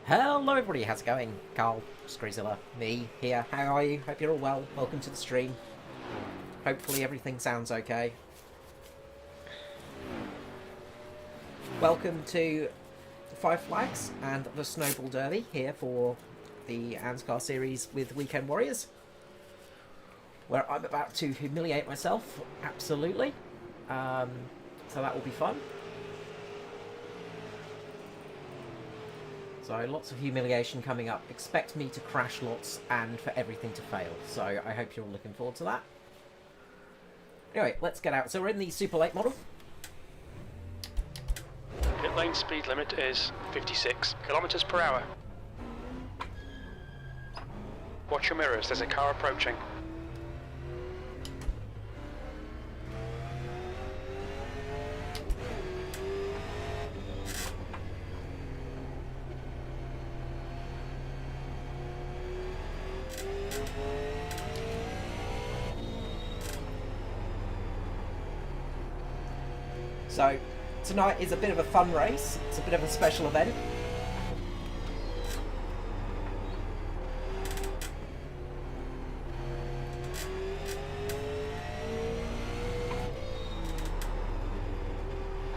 Hello everybody, how's it going? Carl, Screezilla, me, here. How are you? Hope you're all well. Welcome to the stream. Hopefully everything sounds okay. Welcome to Five Flags and the Snowball Derby here for the ANZCAR series with Weekend Warriors, where I'm about to humiliate myself, absolutely. So that will be fun. So lots of humiliation coming up. Expect me to crash lots and for everything to fail. So I hope you're all looking forward to that. Anyway, let's get out. So we're in the Super Late model. Pit lane speed limit is 56 kilometers per hour. Watch your mirrors, there's a car approaching. So tonight is a bit of a fun race. It's a bit of a special event.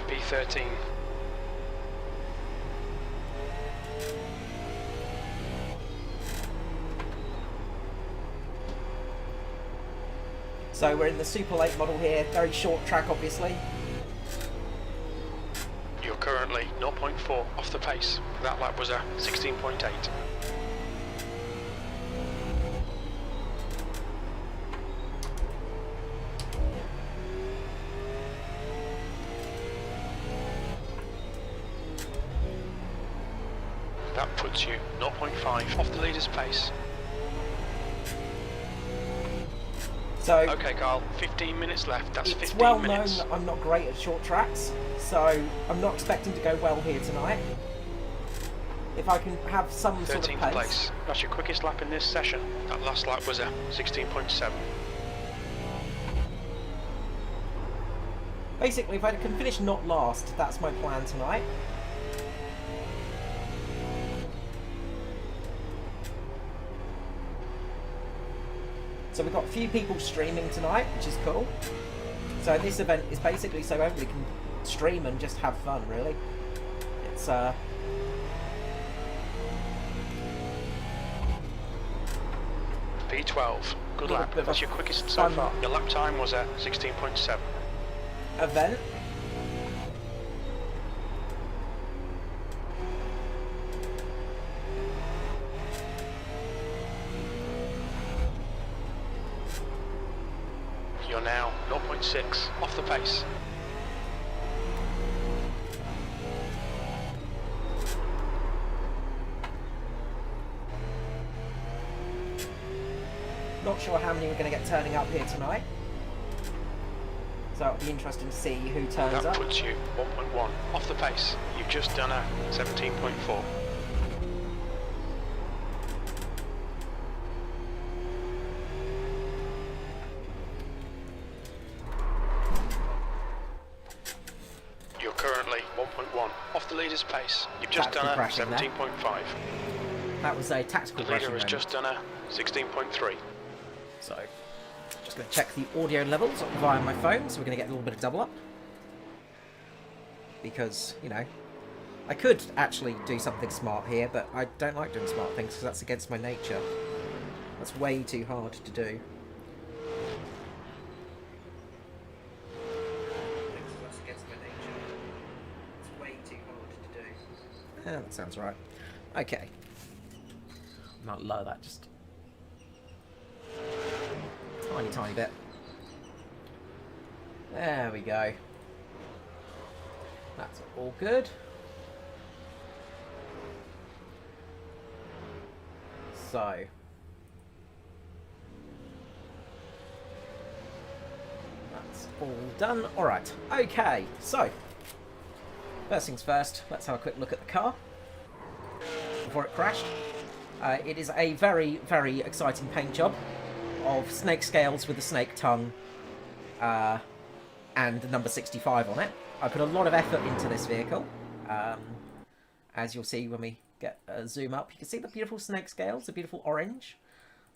P13. So we're in the Super Late model here. Very short track, obviously. You're currently 0.4 off the pace. That lap was a 16.8. That puts you 0.5 off the leader's pace. So Okay, Carl, 15 minutes left. That's it's 15 well minutes. known that I'm not great at short tracks, so I'm not expecting to go well here tonight. If I can have some sort of 13th pace. place. That's your quickest lap in this session. That last lap was a 16.7. Basically, if I can finish not last, that's my plan tonight. So we've got a few people streaming tonight, which is cool. So this event is basically so everybody can stream and just have fun, really. It's P12. Good Little lap. bit of That's a your quickest so fun far. Your lap time was a 16.7. event. You're now 0.6 off the pace. Not sure how many we're going to get turning up here tonight. So it'll be interesting to see who turns That up. puts you 1.1 off the pace. You've just done a 17.4. You're currently 1.1 off the leader's pace. You've just Tactical done a crashing there. 17.5. That was a tactical The leader crashing has moment. just done a 16.3. So, just going to check the audio levels via my phone, so we're going to get a little bit of double up. Because, you know, I could actually do something smart here, but I don't like doing smart things because that's against my nature. That's way too hard to do. That's against my nature. It's way too hard to do. Yeah, that sounds right. Okay. Might lower that just tiny bit. There we go. That's all good. So that's all done. Alright, okay, so first things first, let's have a quick look at the car before it crashed. It is a very, very exciting paint job of snake scales with a snake tongue and the number 65 on it. I put a lot of effort into this vehicle, as you'll see when we get a zoom up. You can see the beautiful snake scales, the beautiful orange,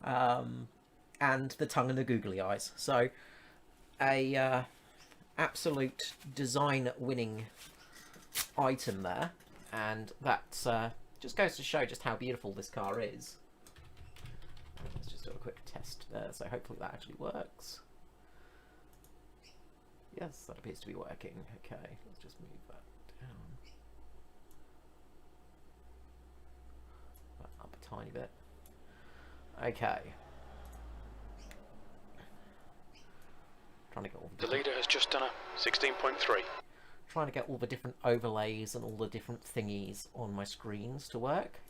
and the tongue and the googly eyes. So a absolute design-winning item there, and that just goes to show just how beautiful this car is. Let's just do a quick test there, so hopefully that actually works. Yes, that appears to be working. Okay, let's just move that down. That up a tiny bit. Okay. Trying to get all The leader has just done a 16.3. Trying to get all the different overlays and all the different thingies on my screens to work,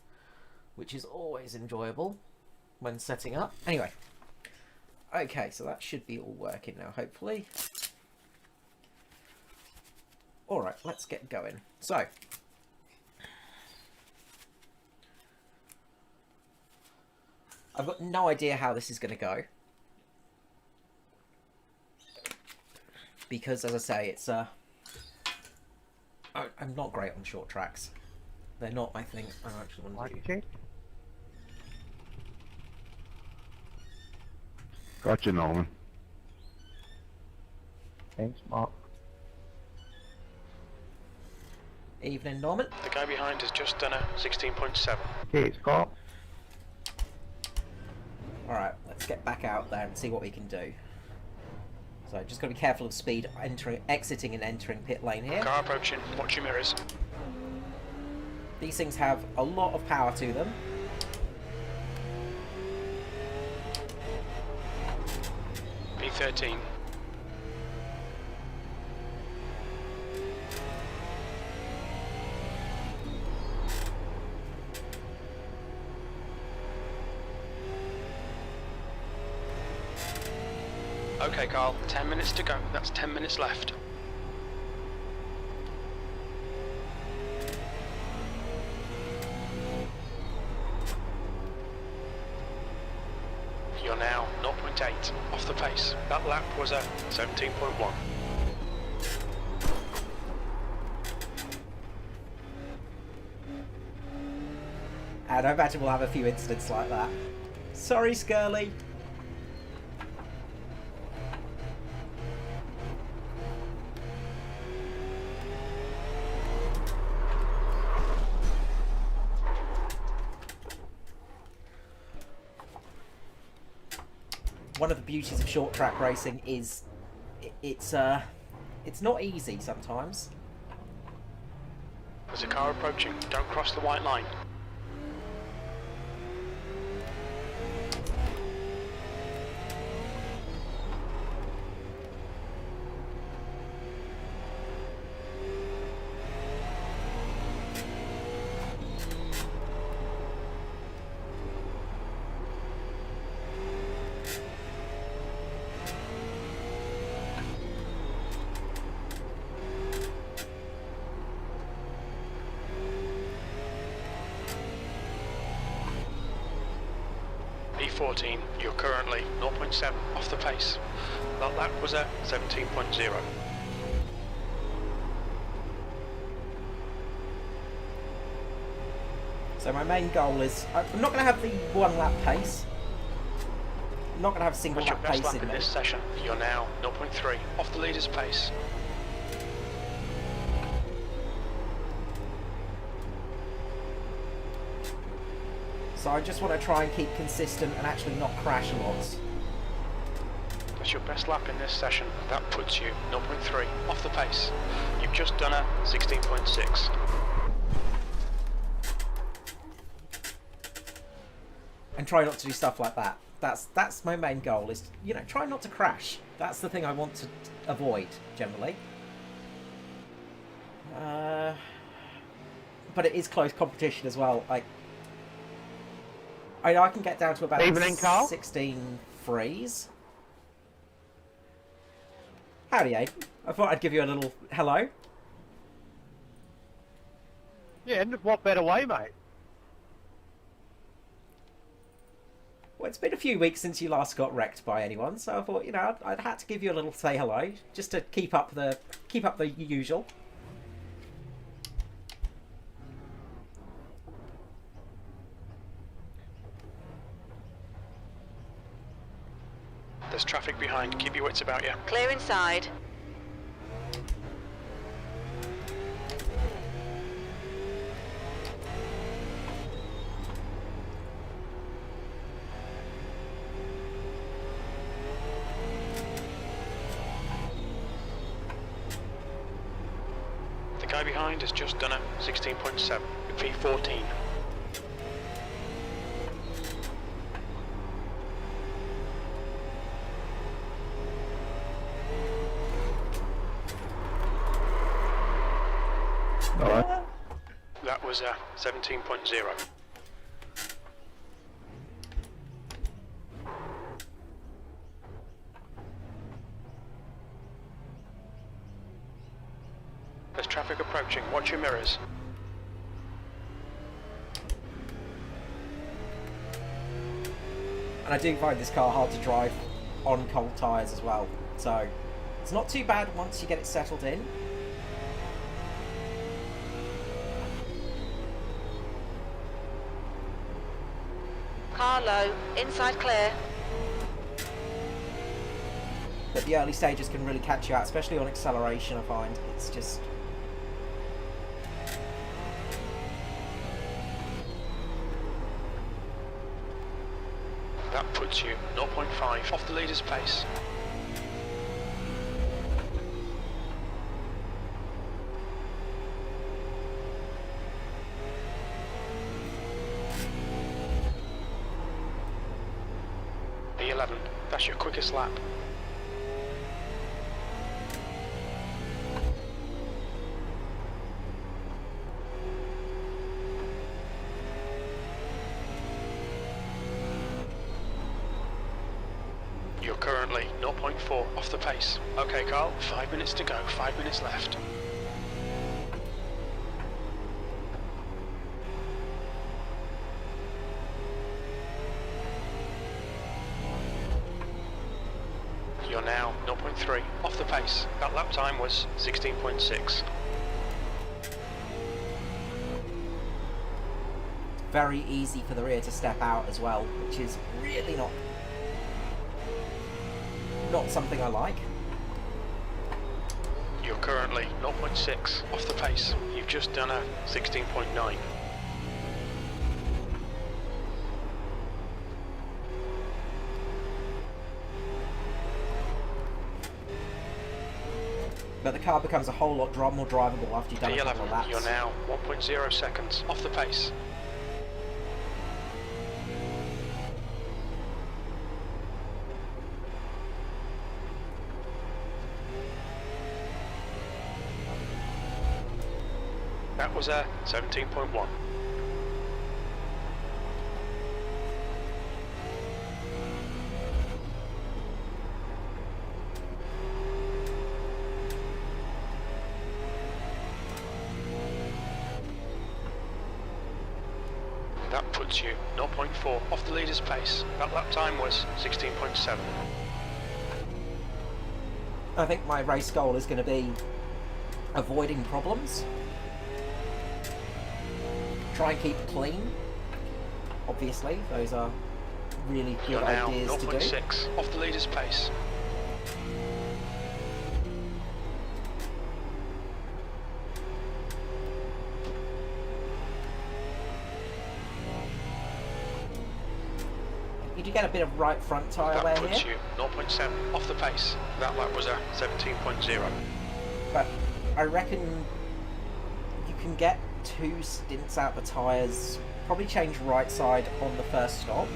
which is always enjoyable when setting up. Anyway, okay, so that should be all working now, hopefully. Alright, let's get going. So, I've got no idea how this is going to go. Because, as I say, it's I'm not great on short tracks. They're not my thing. I actually want to do. Gotcha, Nolan. Thanks, Mark. Evening, Norman. The guy behind has just done a 16.7. Okay, Scott. Alright, let's get back out there and see what we can do. So just got to be careful of speed, exiting and entering pit lane here. Car approaching, watch your mirrors. These things have a lot of power to them. P13. Okay, Carl, 10 minutes to go. That's 10 minutes left. You're now 0.8 off the pace. That lap was a 17.1. And I imagine we'll have a few incidents like that. Sorry, Skirly. One of the beauties of short track racing is it's not easy sometimes. There's a car approaching. Don't cross the white line. P14, you're currently 0.7 off the pace. That lap was a 17.0. So my main goal is, I'm not going to have the one lap pace. I'm not going to have single What's your lap best pace lap in in this me. session? You're now 0.3 off the leader's pace. So I just want to try and keep consistent and actually not crash a lot. That's your best lap in this session. That puts you 0.3 off the pace. You've just done a 16.6. And try not to do stuff like that. That's my main goal, is, you know, try not to crash. That's the thing I want to avoid, generally. But it is close competition as well. I can get down to about Evening, Carl. 16 frees. Howdy, Aiden. I thought I'd give you a little hello. Yeah, and what better way, mate? Well, it's been a few weeks since you last got wrecked by anyone, so I thought, you know, I'd had to give you a little say hello, just to keep up the usual. There's traffic behind. Keep your wits about you. Clear inside. The guy behind has just done a 16.7. V14. Alright. That was a 17.0. There's traffic approaching. Watch your mirrors. And I do find this car hard to drive on cold tyres as well. So it's not too bad once you get it settled in. Car low. Inside clear. But the early stages can really catch you out, especially on acceleration, I find. It's just... That puts you 0.5 off the leader's pace. E11, that's your quickest lap. You're currently 0.4 off the pace. Okay, Carl, 5 minutes to go, 5 minutes left. You're now 0.3 off the pace. That lap time was 16.6. very easy for the rear to step out as well, which is really not something I like. You're currently 0.6 off the pace. You've just done a 16.9. But the car becomes a whole lot more drivable after you've done a couple of laps. You're now 1.0 seconds off the pace. That was a 17.1. That puts you 0.4 off the leader's pace. That lap time was 16.7. I think my race goal is going to be avoiding problems. Try and keep clean. Obviously, those are really good You're now ideas to do. 0.6 off the leader's pace. You do get a bit of right front tyre wear That puts here, you 0.7 off the pace. That lap was a 17.0. but I reckon you can get 2 stints out the tyres. Probably change right side on the first stop.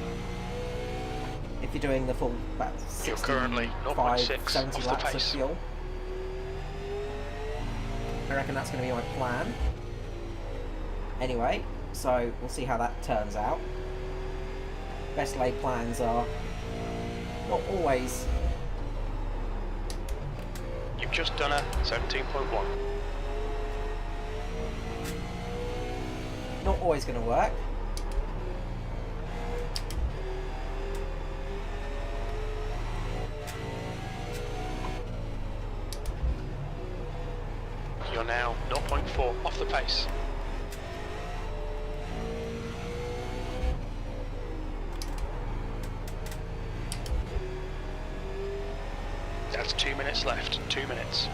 If you're doing the full about You're 65, currently 0.6 70 off the laps of pace. fuel. I reckon that's going to be my plan. Anyway, so we'll see how that turns out. Best laid plans are not always. You've just done a 17.1. Not always going to work. You're now 0.4 off the pace. That's 2 minutes left. 2 minutes.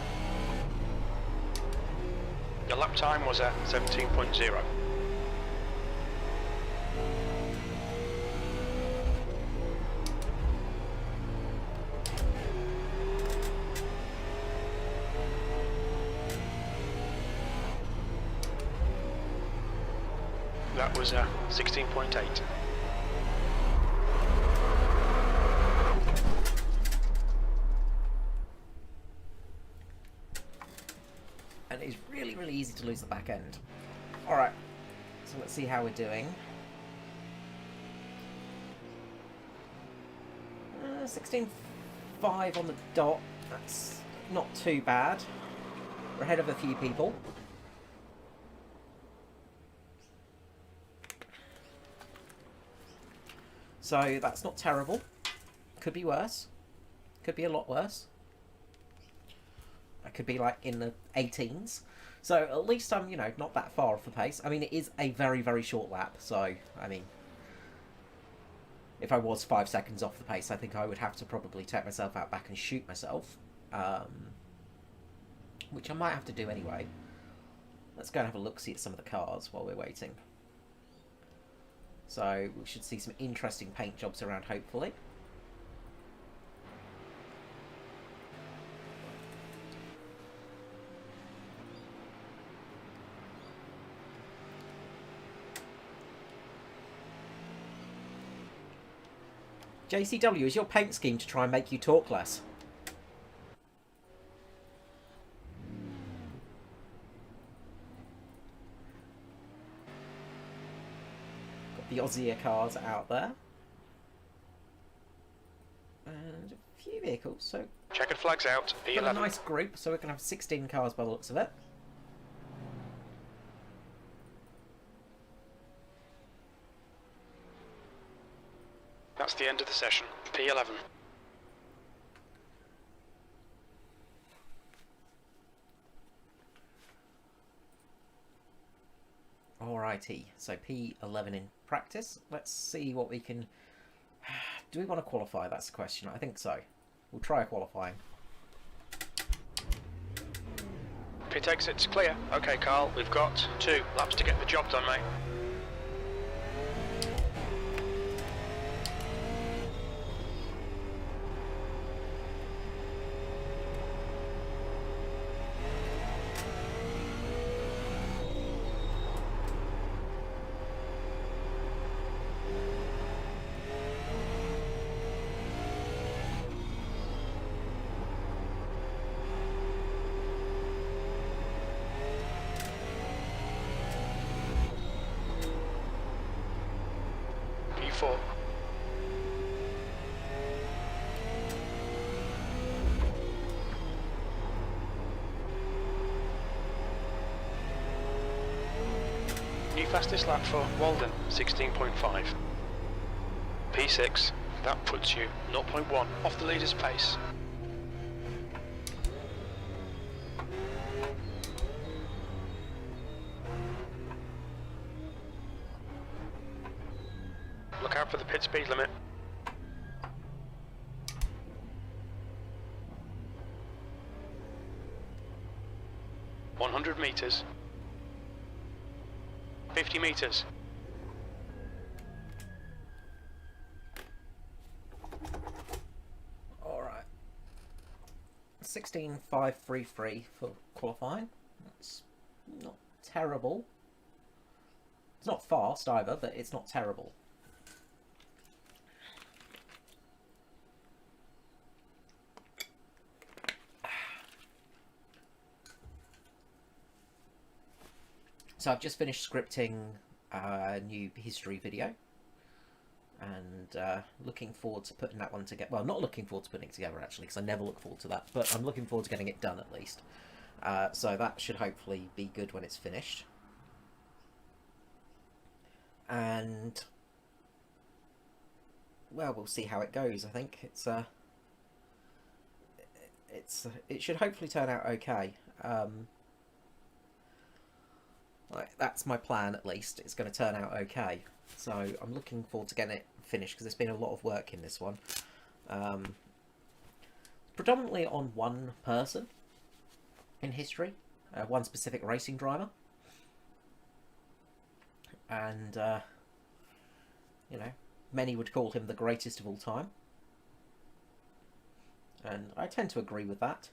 Your lap time was at 17.0. That was 16.8. And it's really, really easy to lose the back end. Alright, so let's see how we're doing. 16.5 on the dot. That's not too bad. We're ahead of a few people. So that's not terrible. Could be worse. Could be a lot worse. I could be like in the 18s. So at least I'm, you know, not that far off the pace. I mean, it is a very, very short lap. So, I mean, if I was 5 seconds off the pace, I think I would have to probably take myself out back and shoot myself. Which I might have to do anyway. Let's go and have a look-see at some of the cars while we're waiting. So we should see some interesting paint jobs around, hopefully. JCW, is your paint scheme to try and make you talk less? The Aussie cars out there. And a few vehicles, so... Checkered flags out, Got a P11. nice group, so we're going to have 16 cars by the looks of it. That's the end of the session. P11. Alrighty, so P11 in practice. Let's see what we can... Do we want to qualify? That's the question. I think so. We'll try qualifying. Pit exit's clear. Okay, Carl, we've got 2 laps to get the job done, mate. P4. New fastest lap for Walden, 16.5. P6, that puts you 0.1 off the leader's pace. Look out for the pit speed limit. $100 meters. 50 meters. Alright. 16.533 for qualifying. That's not terrible. It's not fast either, but it's not terrible. So I've just finished scripting a new history video, and looking forward to putting that one together. Well, not looking forward to putting it together actually, because I never look forward to that, but I'm looking forward to getting it done at least. So that should hopefully be good when it's finished. And well, we'll see how it goes. I think it should hopefully turn out okay. Like, that's my plan, at least. It's going to turn out okay. So I'm looking forward to getting it finished, because there's been a lot of work in this one. predominantly on one person in history, one specific racing driver. And, you know, many would call him the greatest of all time. And I tend to agree with that.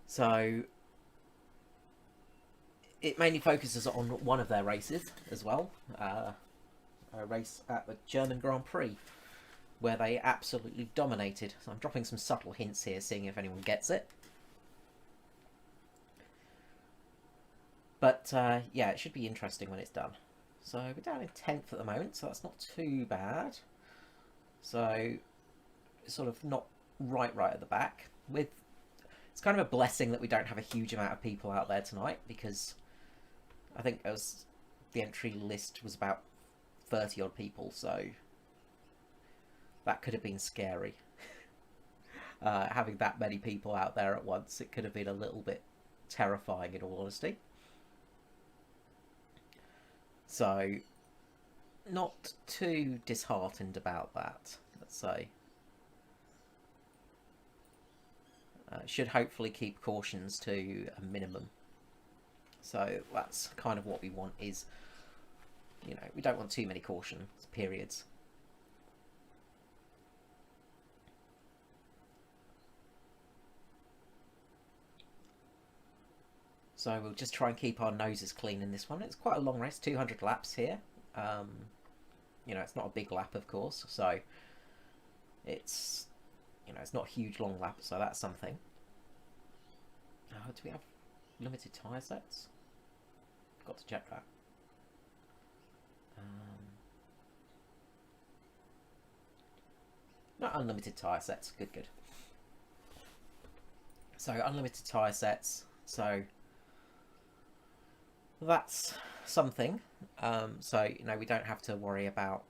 So it mainly focuses on one of their races as well. A race at the German Grand Prix, where they absolutely dominated. So I'm dropping some subtle hints here, seeing if anyone gets it. But, yeah, it should be interesting when it's done. So we're down in 10th at the moment, so that's not too bad. So, sort of not right at the back. It's kind of a blessing that we don't have a huge amount of people out there tonight, because I think the entry list was about 30 odd people, so that could have been scary. Having that many people out there at once, it could have been a little bit terrifying, in all honesty. So, not too disheartened about that, let's say. Should hopefully keep cautions to a minimum. So that's kind of what we want is, you know, we don't want too many caution periods. So we'll just try and keep our noses clean in this one. It's quite a long race, 200 laps here. You know, it's not a big lap, of course, so it's, you know, it's not a huge long lap, so that's something. Do we have limited tyre sets? Got to check that. No, unlimited tyre sets. Good. So unlimited tyre sets. So that's something. So, you know, we don't have to worry about.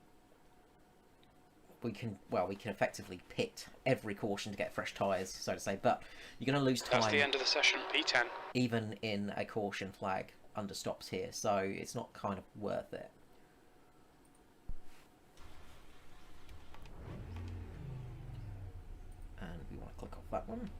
We can effectively pit every caution to get fresh tyres, so to say, but you're going to lose time. That's the end of the session, P10. Even in a caution flag under stops here, so it's not kind of worth it. And we want to click off that one.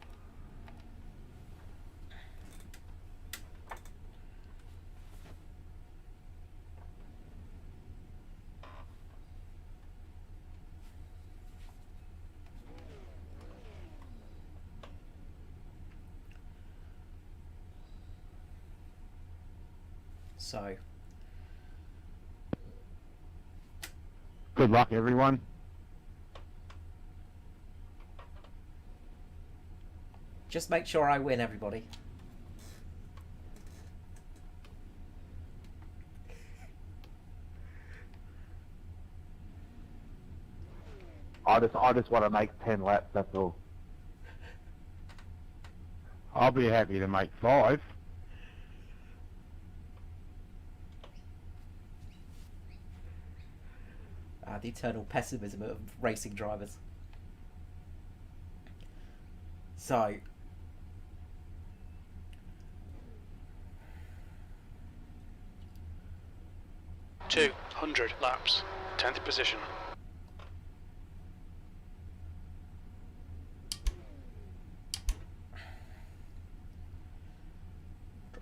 So, Good luck, everyone. just make sure I win, everybody. I just want to make 10 laps, that's all. I'll be happy to make 5. The eternal pessimism of racing drivers. So, 200 laps, 10th position.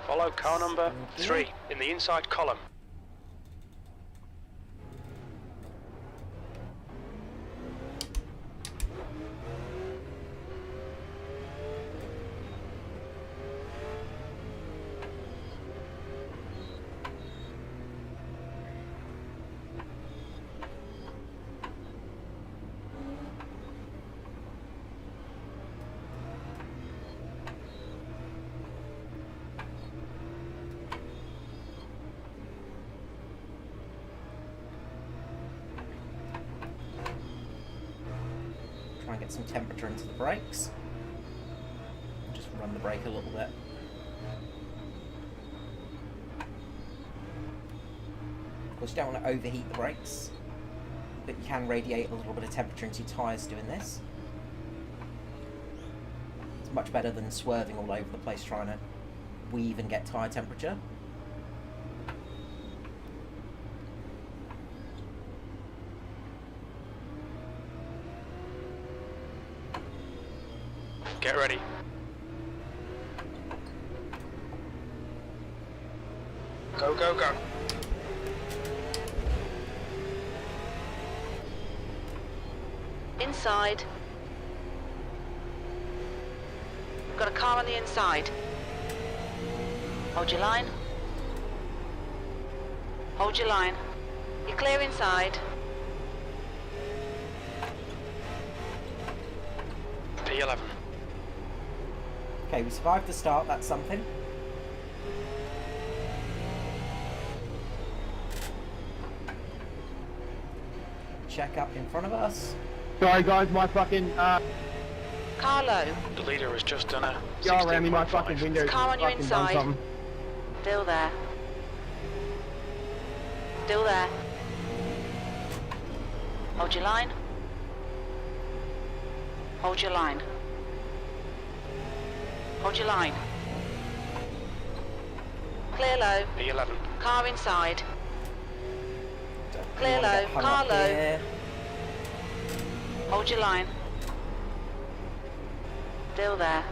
Follow car number 3 in the inside column. try and get some temperature into the brakes. Just run the brake a little bit. Of course, you don't want to overheat the brakes, but you can radiate a little bit of temperature into your tyres doing this. It's much better than swerving all over the place trying to weave and get tyre temperature. Get ready. Go, go, go. Inside. Got a car on the inside. Hold your line. Hold your line. You're clear inside. P11. Okay, we survived the start, that's something. Check up in front of us. Sorry guys, my fucking Carlo, The leader has just done a y'all ran me my 16.5. fucking window. Car on your fucking done inside. something. still there. Still there. Hold your line. Hold your line. Hold your line. Clear low. P11. Car inside. Don't Clear wanna get low, hung car up low. here. Hold your line. Still there.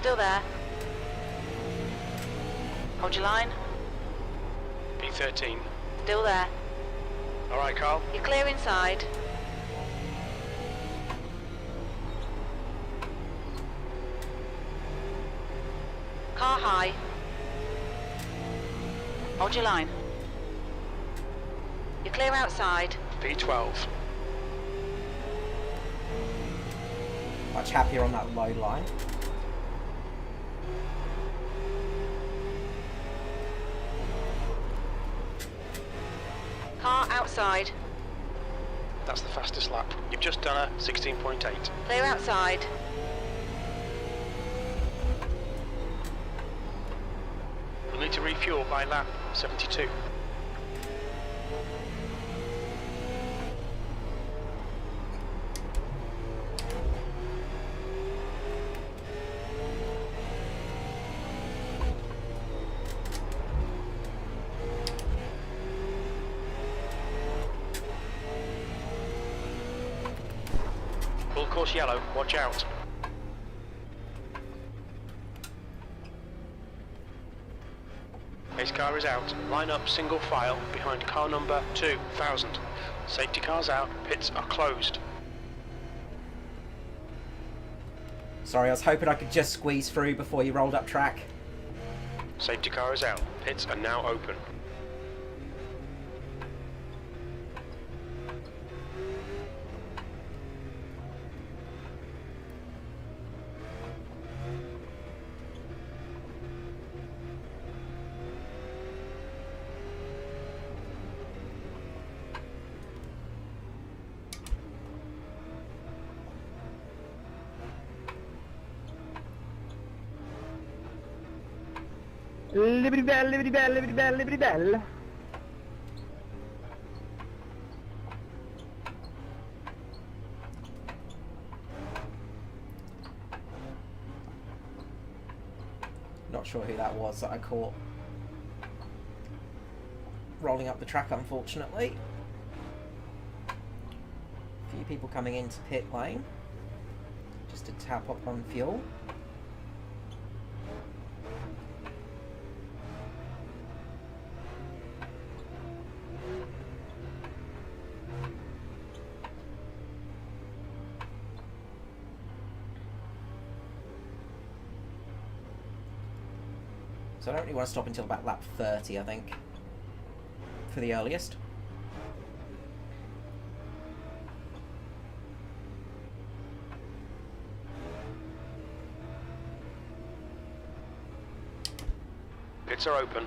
Still there. Hold your line. P13. Still there. Alright, Carl. You're clear inside. Car high. Hold your line. You're clear outside. P12. Much happier on that low line. Car outside. That's the fastest lap. You've just done a 16.8. Clear outside. You'll need to refuel by lap 72. Full course yellow, watch out. Pace car is out. Line up single file behind car number 2000. Safety cars out, pits are closed. Sorry, I was hoping I could just squeeze through before you rolled up track. Safety car is out, pits are now open. Liberty bell, liberty bell, liberty bell, liberty bell. Not sure who that was that I caught rolling up the track, unfortunately. A few people coming into pit lane just to tap up on fuel. So I don't really want to stop until about lap 30, I think, for the earliest. Pits are open.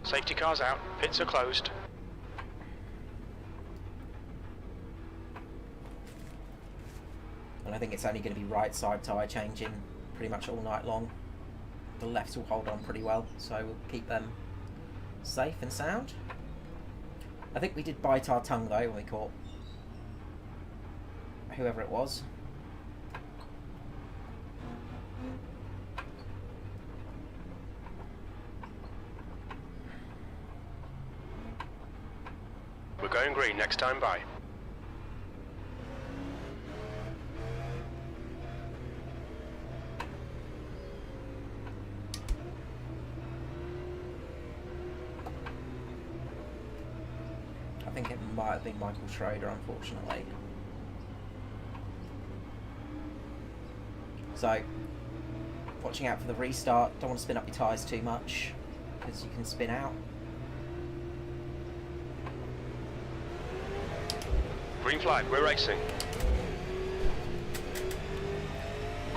Safety cars out, pits are closed. And I think it's only going to be right side tyre changing pretty much all night long. The lefts will hold on pretty well, so we'll keep them safe and sound. I think we did bite our tongue though when we caught whoever it was. Going green next time by. I think it might have been Michael Schroeder, unfortunately. So, watching out for the restart. Don't want to spin up your tyres too much, because you can spin out. Green flag, we're racing.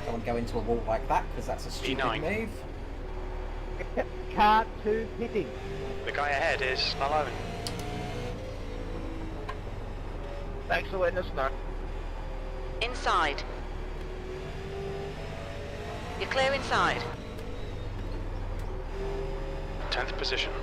Don't want to go into a wall like that, because that's a stupid E9. move. Car 2 pitting. The guy ahead is alone. Thanks for letting us know. Inside. You're clear inside. 10th position.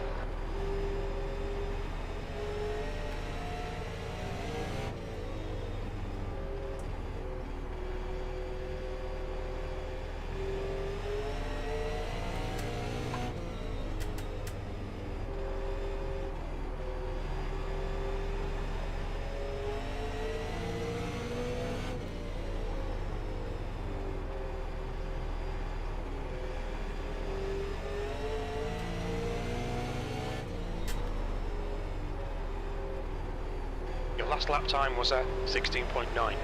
Your last lap time was a 16.9.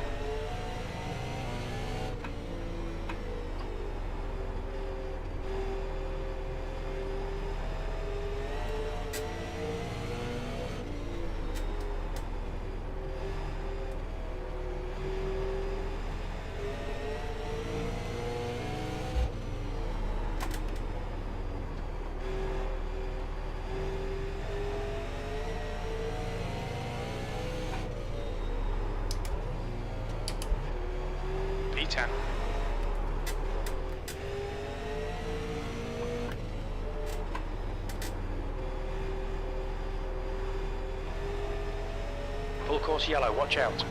P10. Full course yellow, watch out.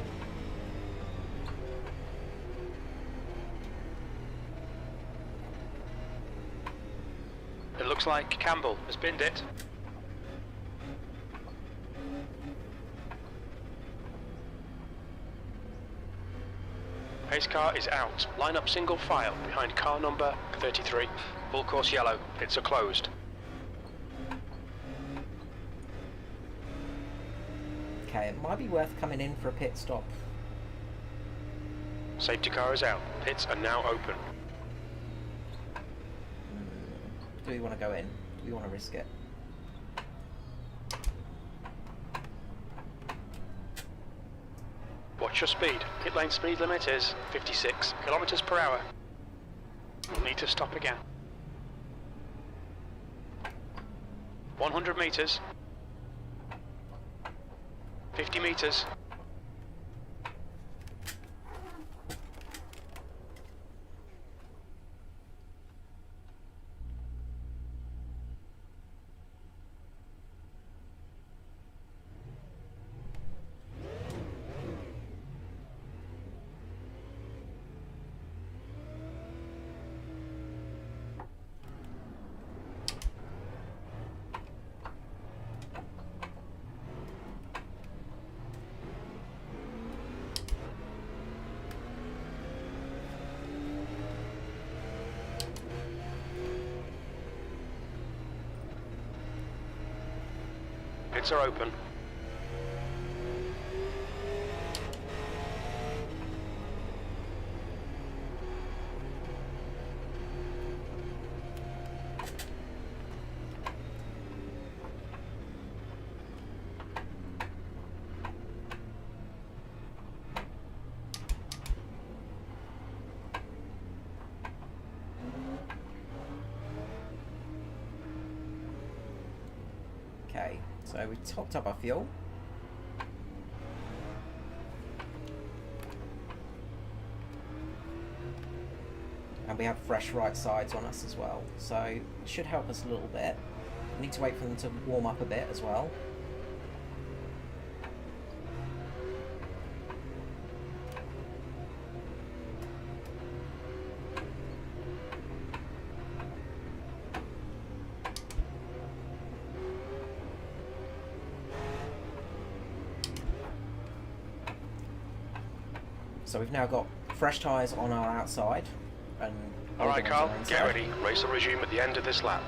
It looks like Campbell has binned it. Pace car is out. Line up single file behind car number 33. Full course yellow. Pits are closed. Okay, it might be worth coming in for a pit stop. Safety car is out. Pits are now open. Do we want to go in? Do we want to risk it? Watch your speed. Pit lane speed limit is 56 kilometers per hour. We'll need to stop again. 100 meters. 50 meters. Pits are open. Okay, so we topped up our fuel. And we have fresh right sides on us as well, so it should help us a little bit. We need to wait for them to warm up a bit as well. So we've now got fresh tyres on our outside and Alright, old ones Carl, on our get inside. ready. Race will resume at the end of this lap.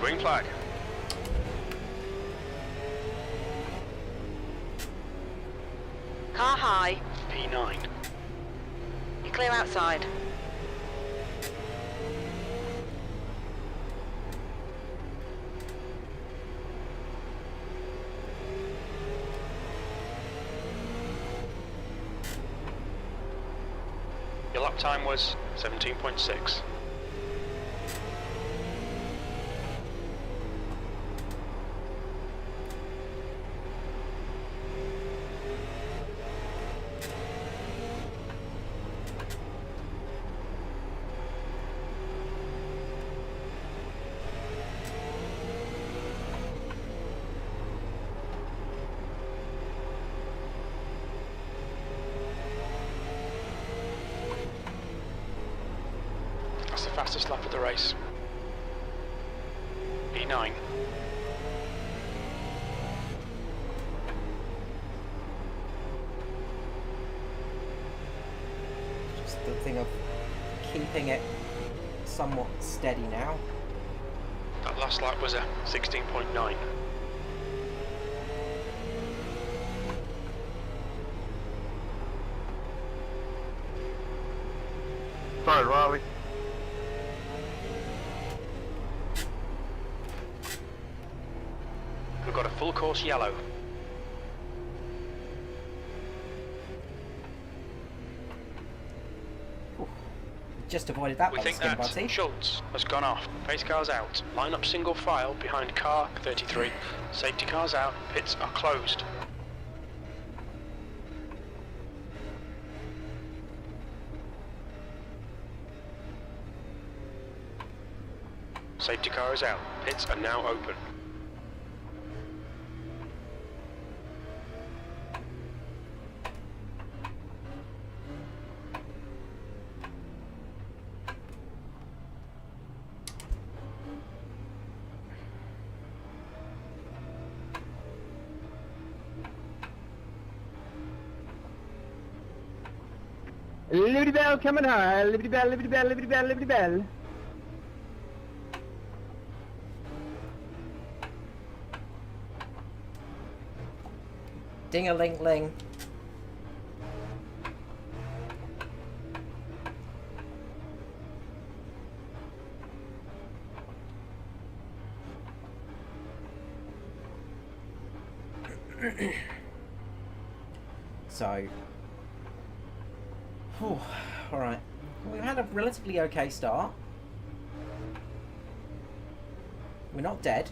Green flag. Car high. P9. You're clear outside. Your lap time was 17.6. That's the fastest lap of the race. P9. Just the thing of keeping it somewhat steady now. That last lap was a 16.9. Sorry, Riley. We've got a full course yellow. Just avoided that We by the think skin of our that teeth. Schultz has gone off. Pace cars out. Line up single file behind car 33. Safety cars out. Pits are closed. Safety car is out. Pits are now open. Liberty Bell coming high. Liberty Bell, Liberty Bell, Liberty Bell, Liberty Bell. Ding-a-ling-ling. So, alright. We've had a relatively okay start. We're not dead.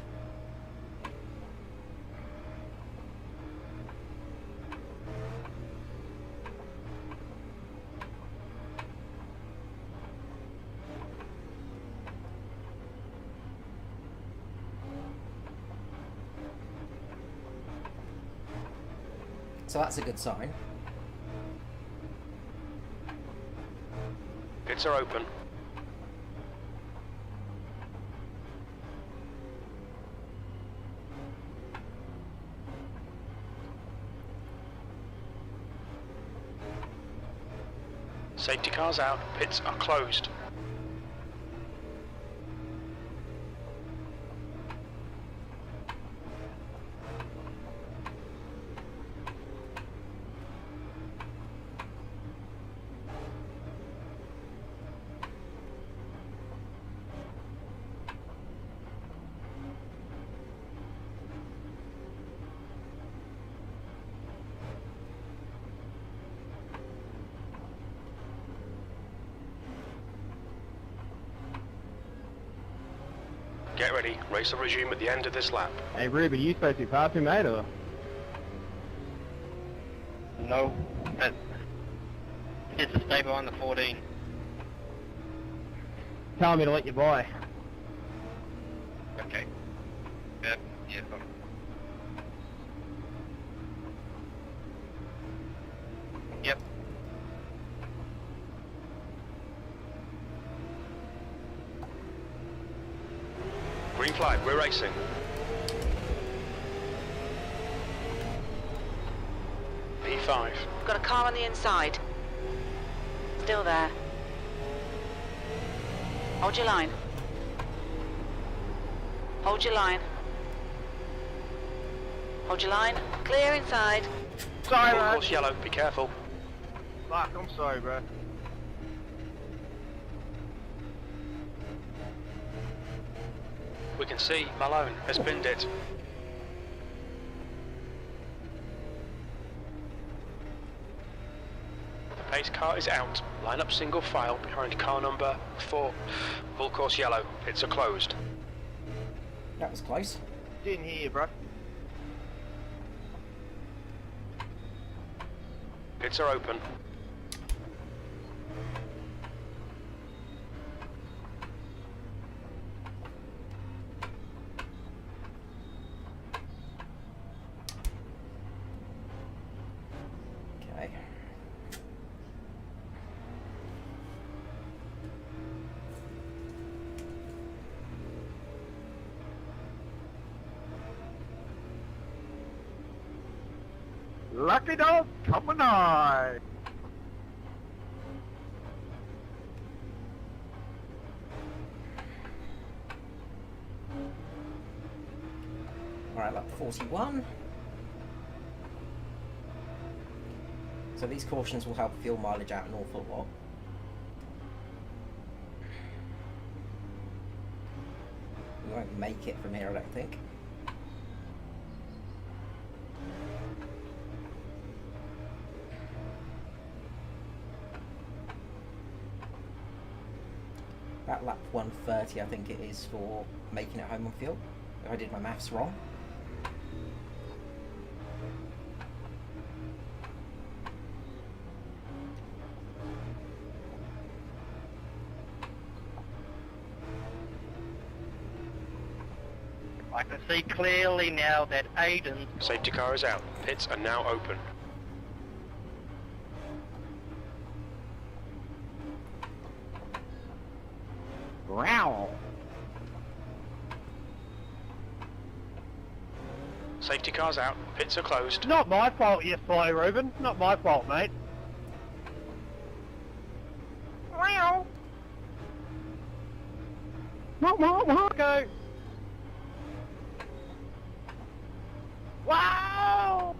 So that's a good sign. Pits are open. Safety cars out. Pits are closed. Get ready. Race will resume at the end of this lap. Hey, Ruby, you supposed to be passing, mate, or? No, but it's to stay behind the 14. telling me to let you by. Okay. Yeah. Yep. Green flag, we're racing. P5. Got a car on the inside. Still there. Hold your line. Hold your line. Hold your line. Clear inside. Sorry, Full man. course yellow, be careful. Fuck, I'm sorry, bro. We can see Malone has binned it. The pace car is out. Line up single file behind car number 4. Full course yellow. Pits are closed. That was close. Didn't hear you, bro. Pits are open. Okay. Lucky dog, coming on. Alright, lap 41. So these cautions will help fuel mileage out an awful lot. We won't make it from here, I don't think. About lap 130 I think it is for making it home on fuel, if I did my maths wrong. I can see clearly now that Aiden. Safety car is out. Pits are now open. Wow. Safety car's out. Pits are closed. Not my fault, you fly, Reuben. Not my fault, mate. Wow. Go. Wow.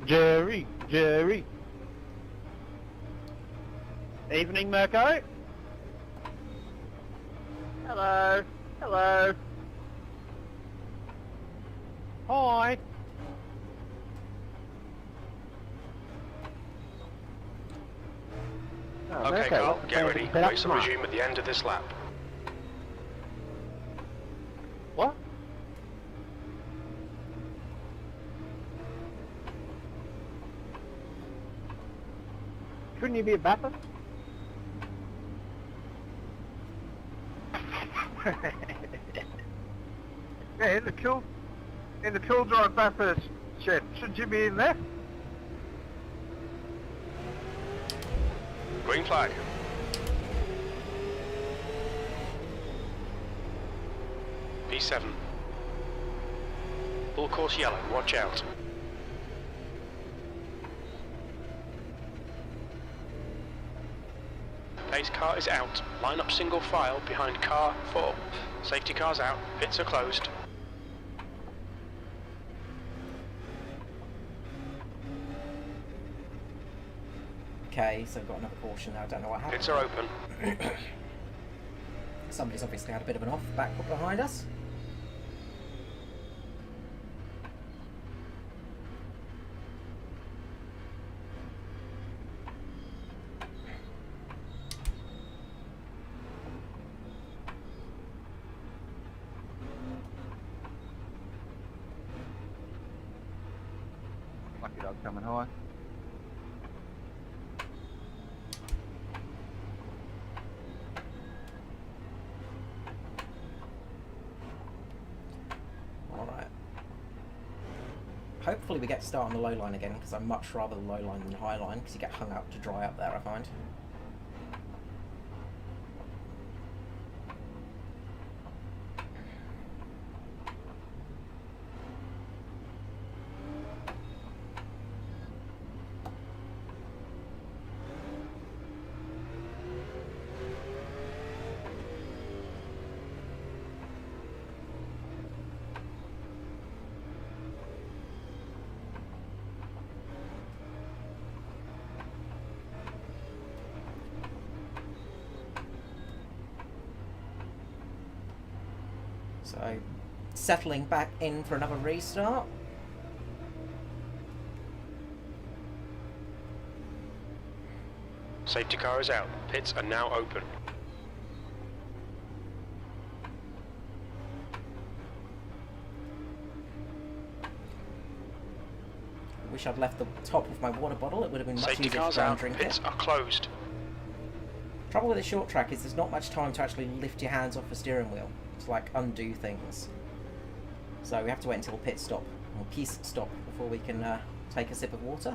Jerry. Evening, Mirko. Hello. Hi. Oh, Okay, Carl, what's the get plan ready. to set up Race will tomorrow? resume at the end of this lap. What? Couldn't you be a Bathurst? Yeah, in the tool drive Bathurst shed. Shouldn't you be in there? Green flag. P7. Full course yellow, watch out. Pace car is out. Line up single file behind car 4. Safety car's out. Pits are closed. Okay, so I've got another caution now, I don't know what happened. Pits are open. Somebody's obviously had a bit of an off back behind us. Lucky dog coming high. hopefully we get to start on the low line again, because I'd much rather the low line than the high line, because you get hung up to dry up there, I find. So, settling back in for another restart. Safety car is out. Pits are now open. Wish I'd left the top of my water bottle. It would have been much Safety easier to cars try and out. drink Pits it. are closed. Trouble with a short track is there's not much time to actually lift your hands off the steering wheel to like undo things. So we have to wait until pit stop or peace stop before we can take a sip of water.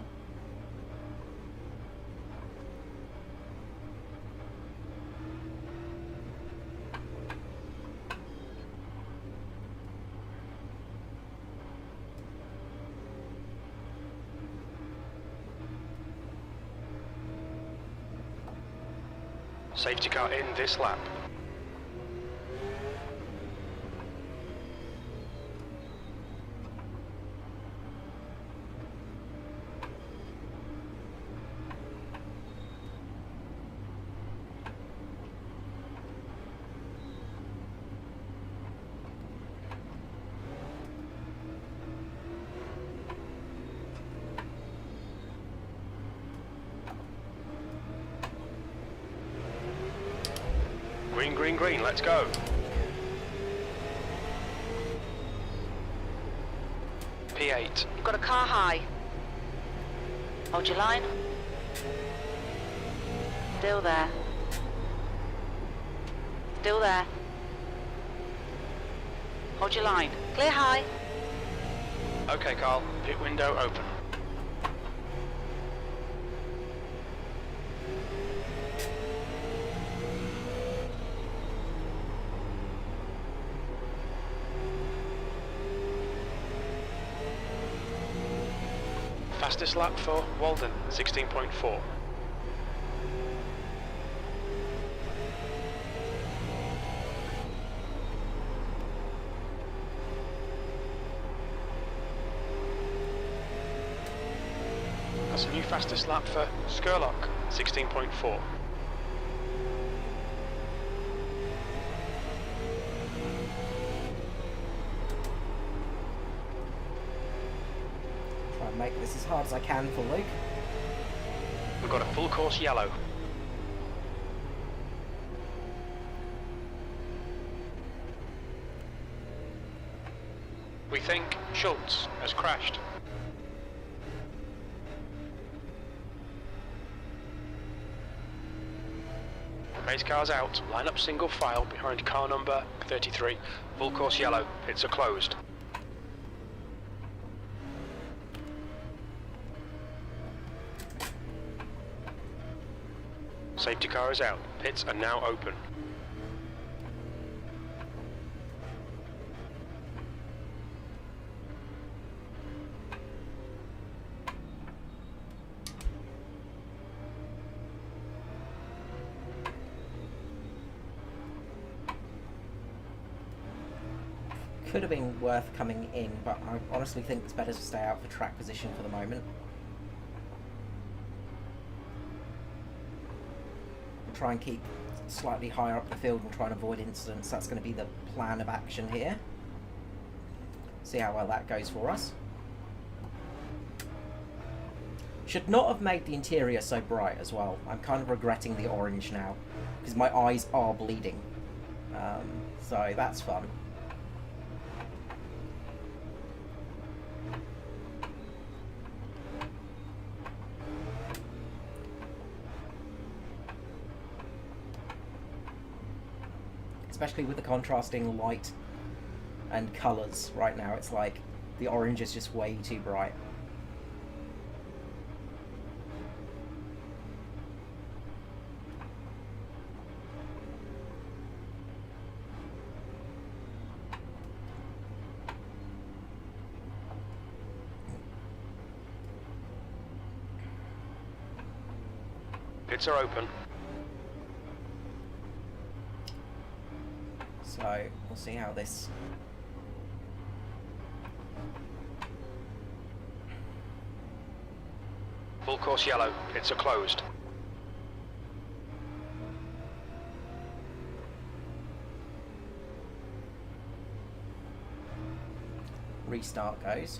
Safety car in this lap. Green, green, green, let's go. P8. You've got a car high. Hold your line. Still there. Still there. Hold your line. Clear high. Okay, Carl, pit window open. Fastest lap for Walden, 16.4. That's a new fastest lap for Skurlock, 16.4. Try and make this as hard as I can for Luke. We've got a full course yellow. We think Schultz has crashed. Race cars out, line up single file behind car number 33. Full course yellow, pits are closed. Safety car is out, pits are now open. Could have been worth coming in, but I honestly think it's better to stay out for track position for the moment. Try and keep slightly higher up the field and try and avoid incidents. That's going to be the plan of action here. See how well that goes for us. Should not have made the interior so bright as well. I'm kind of regretting the orange now, because my eyes are bleeding. So that's fun. Especially with the contrasting light and colours right now, it's like The orange is just way too bright. Pits are open. So we'll see how this. Full course yellow. Pits are closed. Restart goes.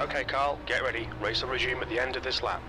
Okay, Carl, get ready. Race will resume at the end of this lap.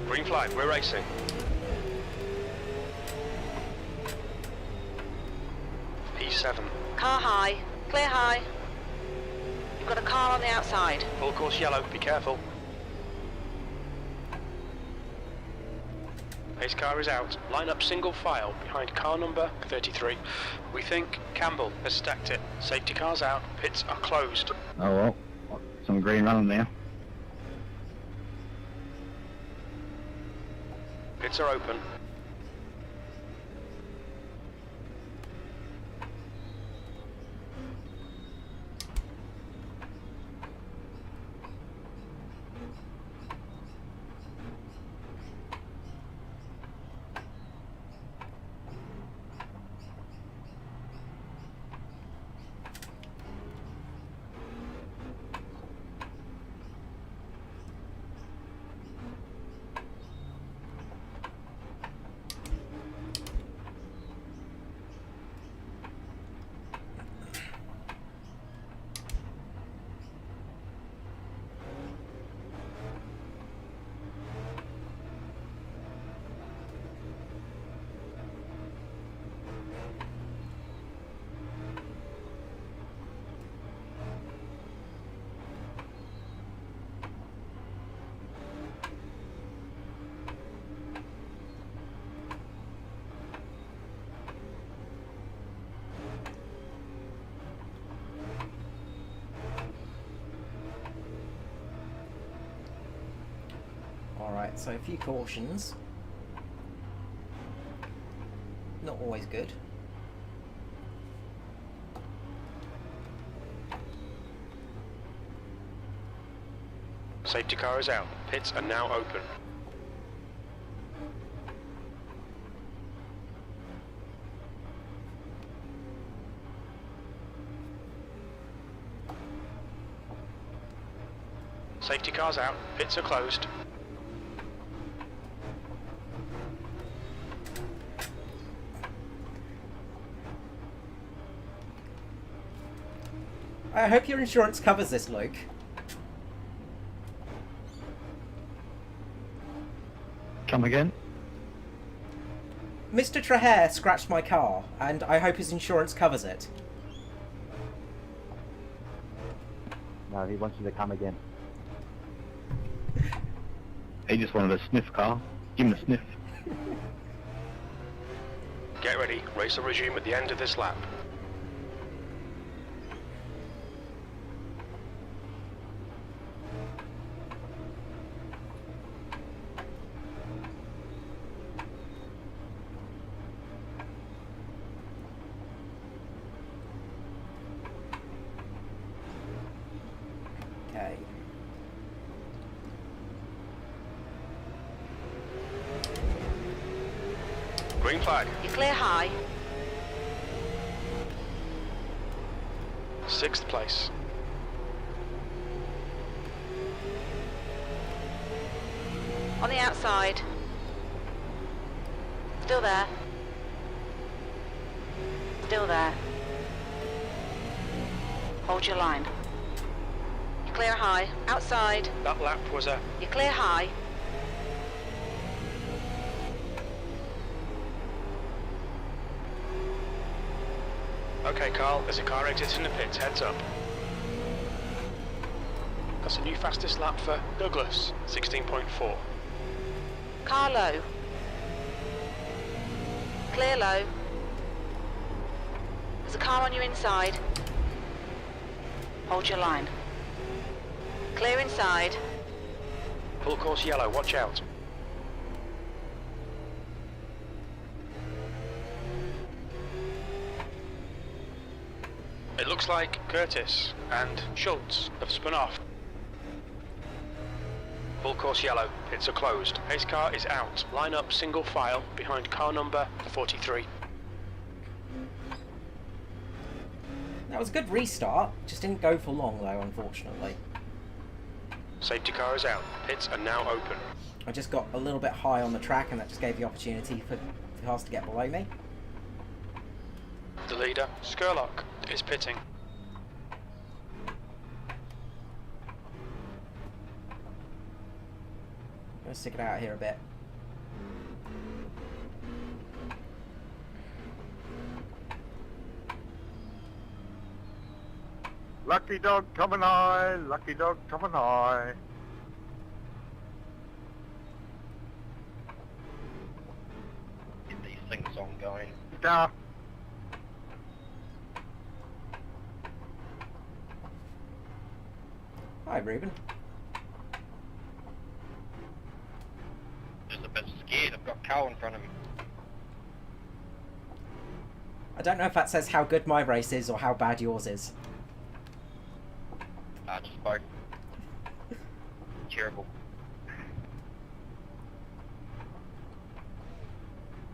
Green flag, we're racing. P7. Car high. Clear high. You've got a car on the outside. Full course yellow, be careful. Pace car is out. Line up single file behind car number 33. We think Campbell has stacked it. Safety car's out. Pits are closed. Oh well, some green running there. Pits are open. Alright, so a few cautions. Not always good. Safety car is out. Pits are now open. Safety car's out. Pits are closed. I hope your insurance covers this, Luke. Come again? Mr. Trahair scratched my car, and I hope his insurance covers it. No, he wants you to come again. He just wanted a sniff, Carl. Give him a sniff. Get ready. Race will resume at the end of this lap. Okay. Green flag. You clear high. 6th place. On the outside. Still there. Still there. Hold your line. You clear high. Outside. That lap was a... You clear high. Okay, Carl, there's a car exiting the pits, heads up. That's a new fastest lap for Douglas, 16.4. Car low. Clear low. There's a car on your inside. Hold your line. Clear inside. Full course yellow, watch out. It looks like Curtis and Schultz have spun off. Full course yellow, pits are closed. Pace car is out. Line up single file behind car number 43. That was a good restart. Just didn't go for long though, unfortunately. Safety car is out. Pits are now open. I just got a little bit high on the track and that just gave the opportunity for the cars to get below me. The leader, Skurlock, is pitting. I'm going to stick it out here a bit. Lucky dog coming high, lucky dog coming high. Get these things on going. Yeah. Hi, Ruben. Just a bit scared. I've got Carl in front of me. I don't know if that says how good my race is or how bad yours is. Just both. Terrible.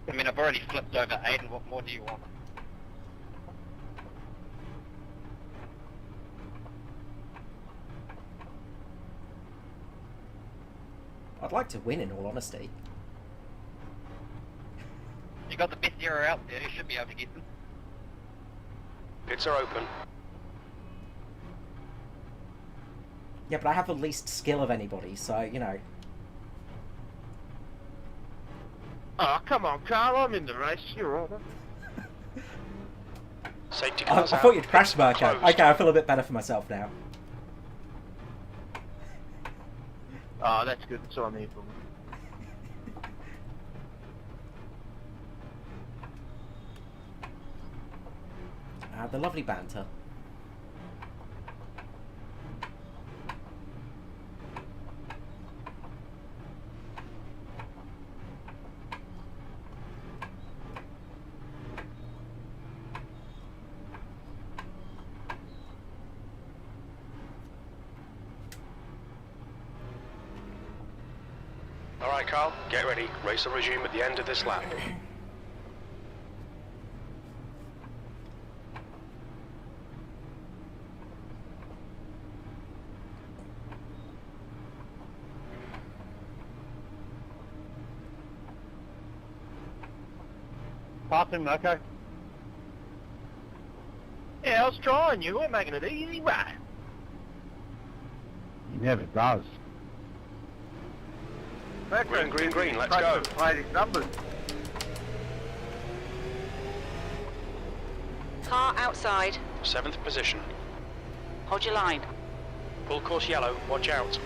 I mean, I've already flipped over Aiden. What more do you want? I'd like to win, in all honesty. You got the best error out there. You should be able to get them. Pits are open. Yeah, but I have the least skill of anybody, so, you know. Oh, come on, Carl, I'm in the race, you're all right. Safety I cars out. thought you'd crash Pits are Mirko. closed. Okay, I feel a bit better for myself now. Oh, that's good, that's all I need from me. The lovely banter. Alright, Carl, get ready. Race will resume at the end of this lap. Pass him, okay? Yeah, I was trying you, we're making it easy, right? He never does. Green, green, green, let's go. Play these numbers. Car outside. 7th position. Hold your line. Full course yellow, watch out.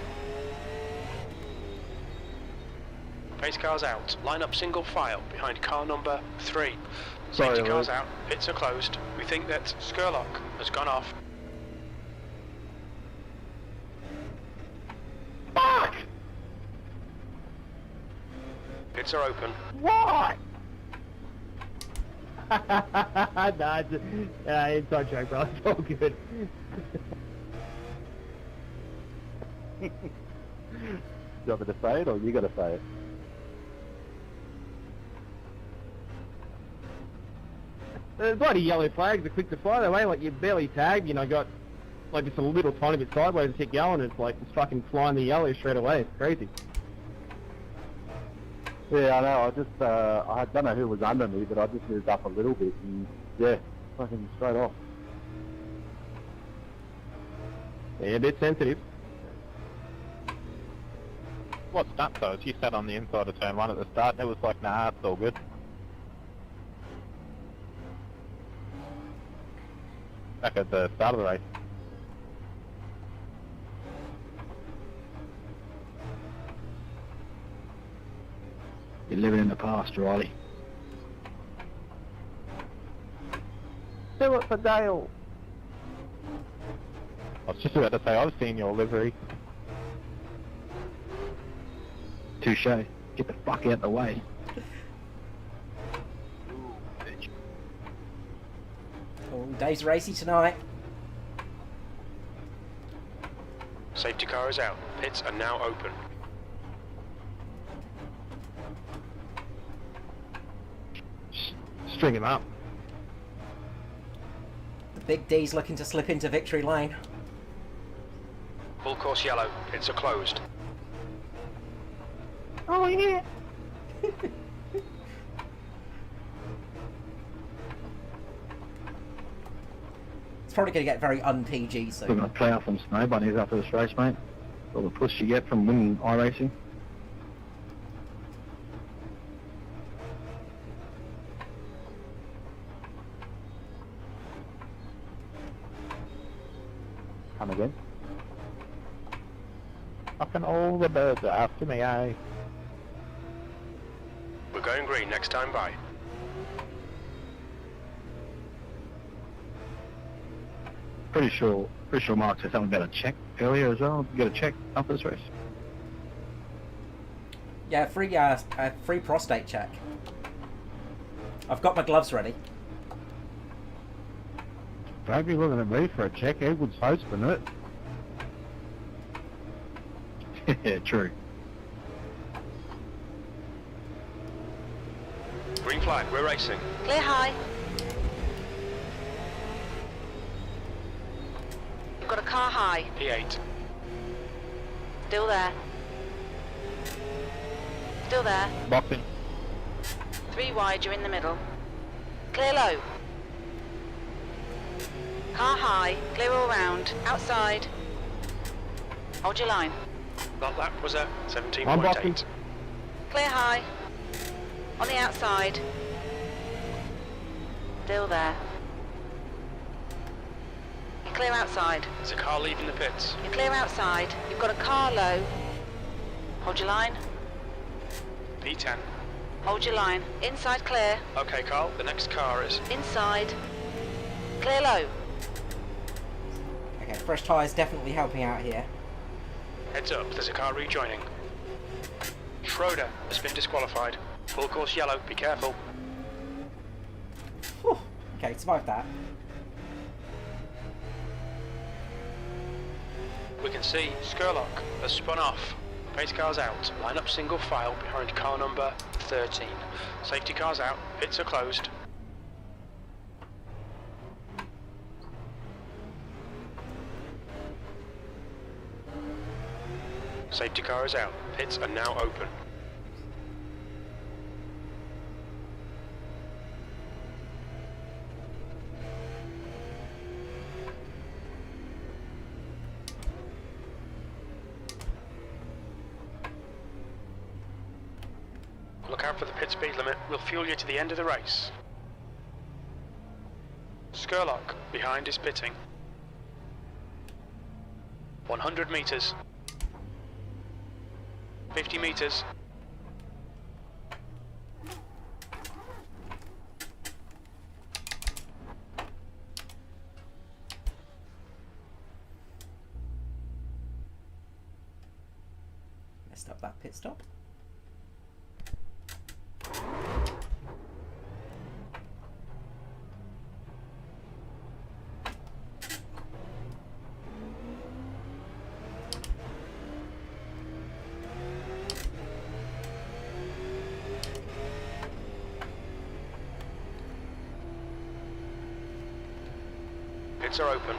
Pace car's out. Line up single file behind car number 3. Sorry, Safety car's Luke. out. Pits are closed. We think that Skurlock has gone off. Fuck! Pits are open. What? Nah, it's inside joke, bro. It's all good. Do you want me to say it, or you got to say it? The bloody yellow flags are quick to fly that way, like you barely tagged, you know, got like just a little tiny bit sideways and keep going, and it's like it's fucking flying the yellow straight away. It's crazy. Yeah, I know. I just, I don't know who was under me, but I just moved up a little bit, and yeah, fucking straight off. Yeah, a bit sensitive. What's nuts though is you sat on the inside of turn 1 at the start and it was like, nah, it's all good. Back at the start of the race. You're living in the past, Riley. Do it for Dale. I was just about to say, I've seen your livery. Touche. Get the fuck out the way. All days racy tonight. Safety car is out. Pits are now open. String him up. The big D's looking to slip into victory lane. Full course yellow. Pits are closed. Oh yeah. It's probably going to get very un-PG We're soon. going to play off some snow bunnies after this race, mate. All the push you get from winning iRacing. Come again? Fucking all the birds are after me, eh? We're going green next time by. Pretty sure Mark said something about a check earlier as well. You got a check after this race? Yeah, free prostate check. I've got my gloves ready. Don't be looking at me for a check. Edward's hosting it. Yeah, true. Green flag, we're racing. Clear high. You've got a car high. P8. Still there. Still there. Boxing. 3 wide, you're in the middle. Clear low. Car high, clear all round. Outside. Hold your line. That lap was a I'm blocking. 17.8. Clear high. On the outside. Still there. You're clear outside. There's a car leaving the pits. You're clear outside. You've got a car low. Hold your line. P10. Hold your line. Inside clear. Okay, Carl, the next car is... Inside. Clear low. Okay, fresh tyres definitely helping out here. Heads up, there's a car rejoining. Schroeder has been disqualified. Full course yellow, be careful. Whew. Okay, survived that. We can see Skurlock has spun off. Pace car's out. Line up single file behind car number 13. Safety car's out. Pits are closed. Safety car is out. Pits are now open. Look out for the pit speed limit. We'll fuel you to the end of the race. Skurlock behind is pitting. 100 metres. 50 metres. Messed up that pit stop. Pits are open.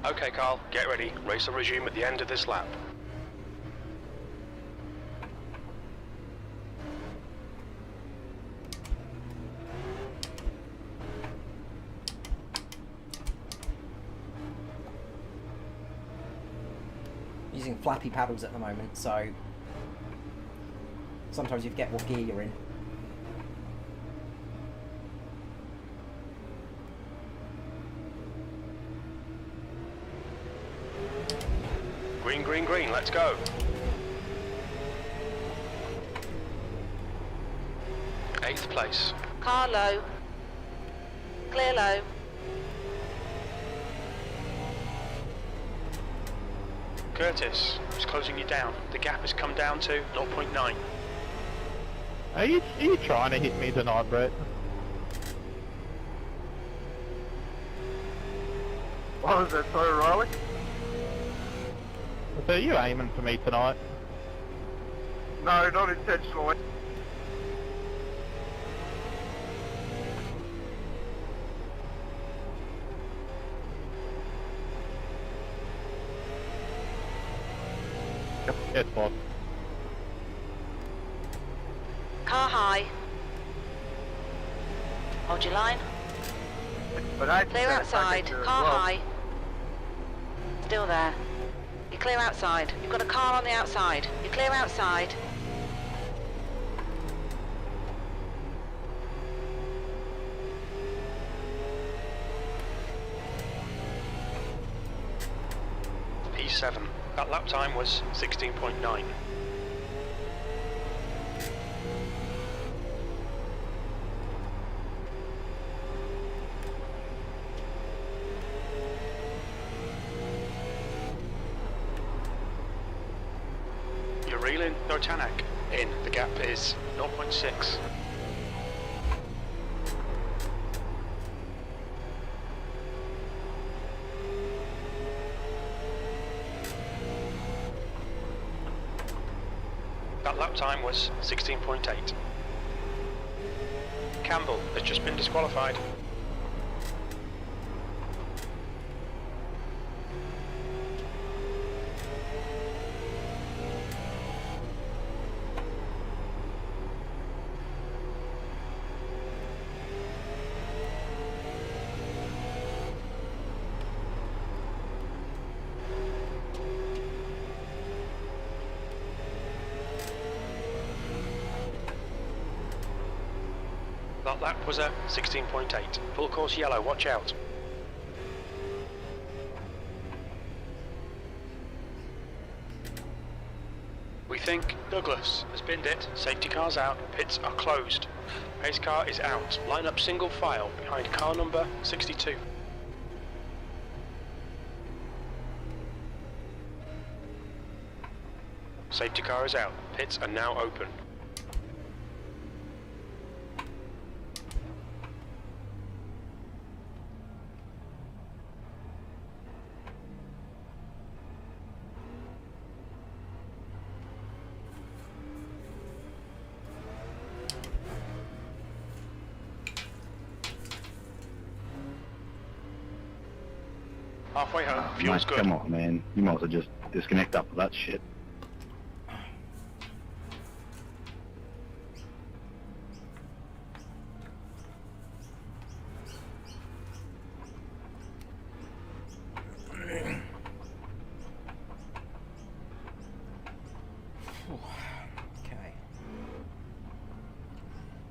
Okay, Carl, get ready. Race will resume at the end of this lap. Using flappy paddles at the moment, so sometimes you forget what gear you're in. Green, green, green, let's go. Eighth place. Car low. Clear low. Curtis, it's closing you down. The gap has come down to 0.9. Are you trying to hit me tonight, Brett? What was that, sorry, Riley? So are you aiming for me tonight? No, not intentionally. Yes, boss. Car high. Hold your line. But I Clear outside. Car high. Still there. You're clear outside. You've got a car on the outside. You're clear outside. P7. That lap time was 16.9. You're reeling, no Tanak. In, the gap is 0.6. That lap time was 16.8. Campbell has just been disqualified. That lap was a 16.8. Full course yellow, watch out. We think Douglas has binned it. Safety car's out, pits are closed. Pace car is out. Line up single file behind car number 62. Safety car is out. Pits are now open. Halfway home, fuel's Mate, good. come on, man. You might as well just disconnect up with that shit.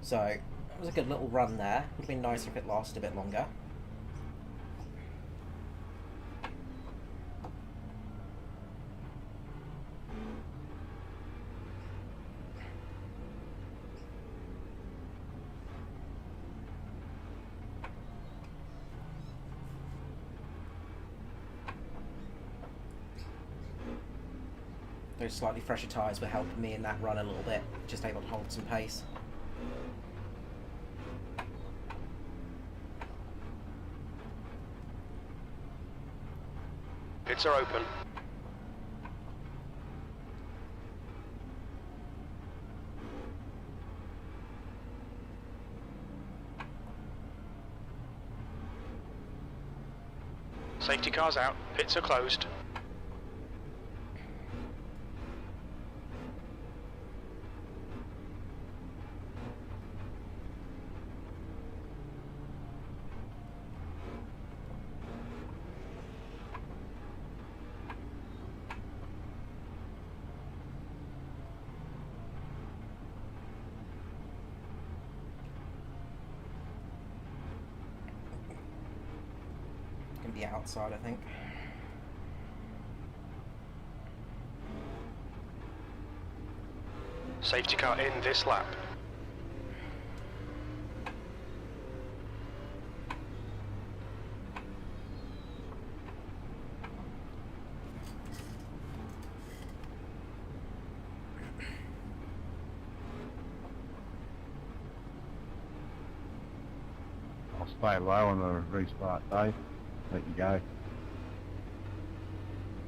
So it was a good little run there. Would have been nicer if it lasted a bit longer. Those slightly fresher tyres were helping me in that run a little bit, just able to hold some pace. Pits are open. Safety cars out. Pits are closed. Gonna be outside, I think. Safety car in this lap. I'll stay low on the restart, Dave. Let you go.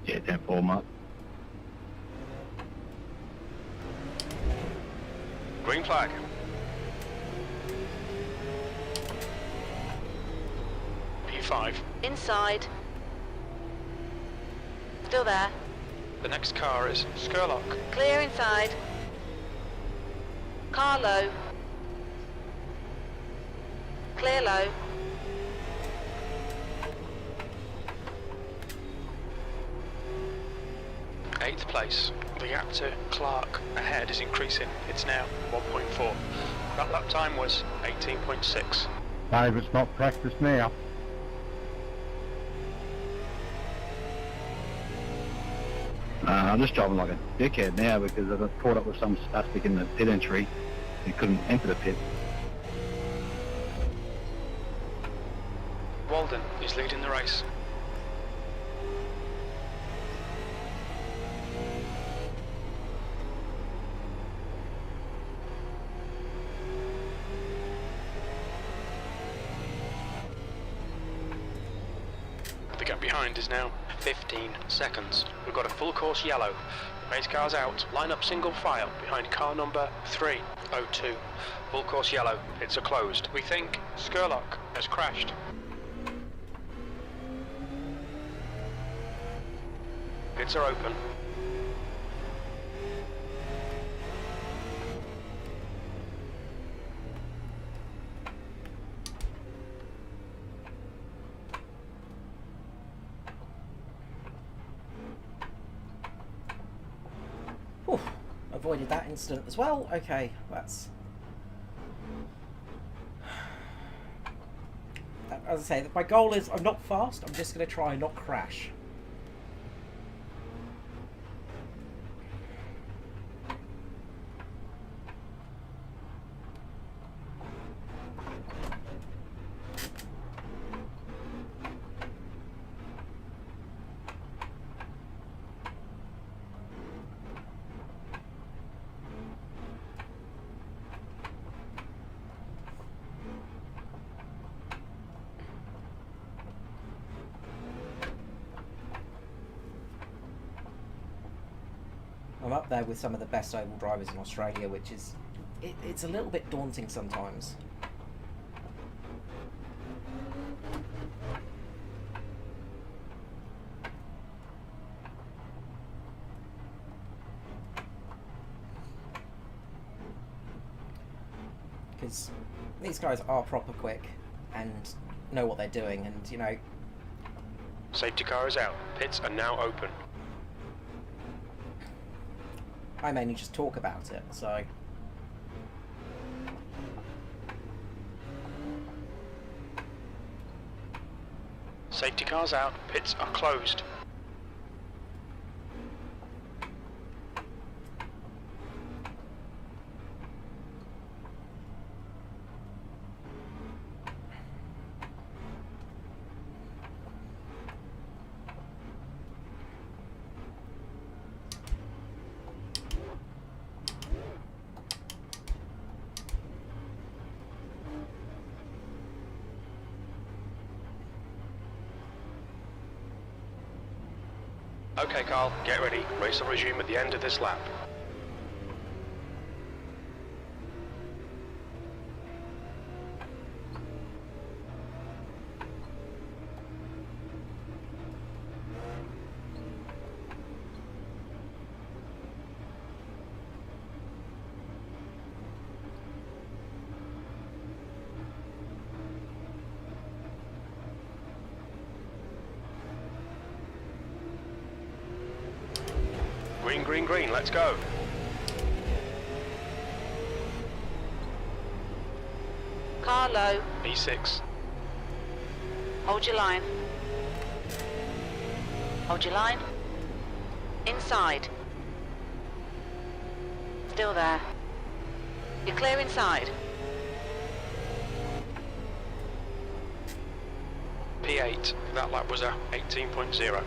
Yeah, 10-4, Mark. Green flag. P5. Inside. Still there. The next car is Skurlock. Clear inside. Car low. Clear low. Eighth place. The gap to Clark ahead is increasing. It's now 1.4. That lap time was 18.6. Dave, it's not practice now. I'm just driving like a dickhead now because I got caught up with some spastic in the pit entry. He couldn't enter the pit. Walden is leading the race. The gap behind is now 15 seconds. We've got a full course yellow. Race cars out. Line up single file behind car number 302. Full course yellow. It's a closed. We think Skurlock has crashed. Pits are open. Whew, avoided that incident as well. Okay, that's... As I say, my goal is I'm not fast, I'm just going to try and not crash. I'm up there with some of the best oval drivers in Australia, which is... it's a little bit daunting sometimes. Because these guys are proper quick and know what they're doing, and, you know... Safety car is out. Pits are now open. I mainly just talk about it, so... Safety cars out, pits are closed. Okay, Carl, get ready. Race will resume at the end of this lap. Green, green, green, let's go. Car low. E6. Hold your line. Hold your line. Inside. Still there. You're clear inside. P8. That lap was a 18.0.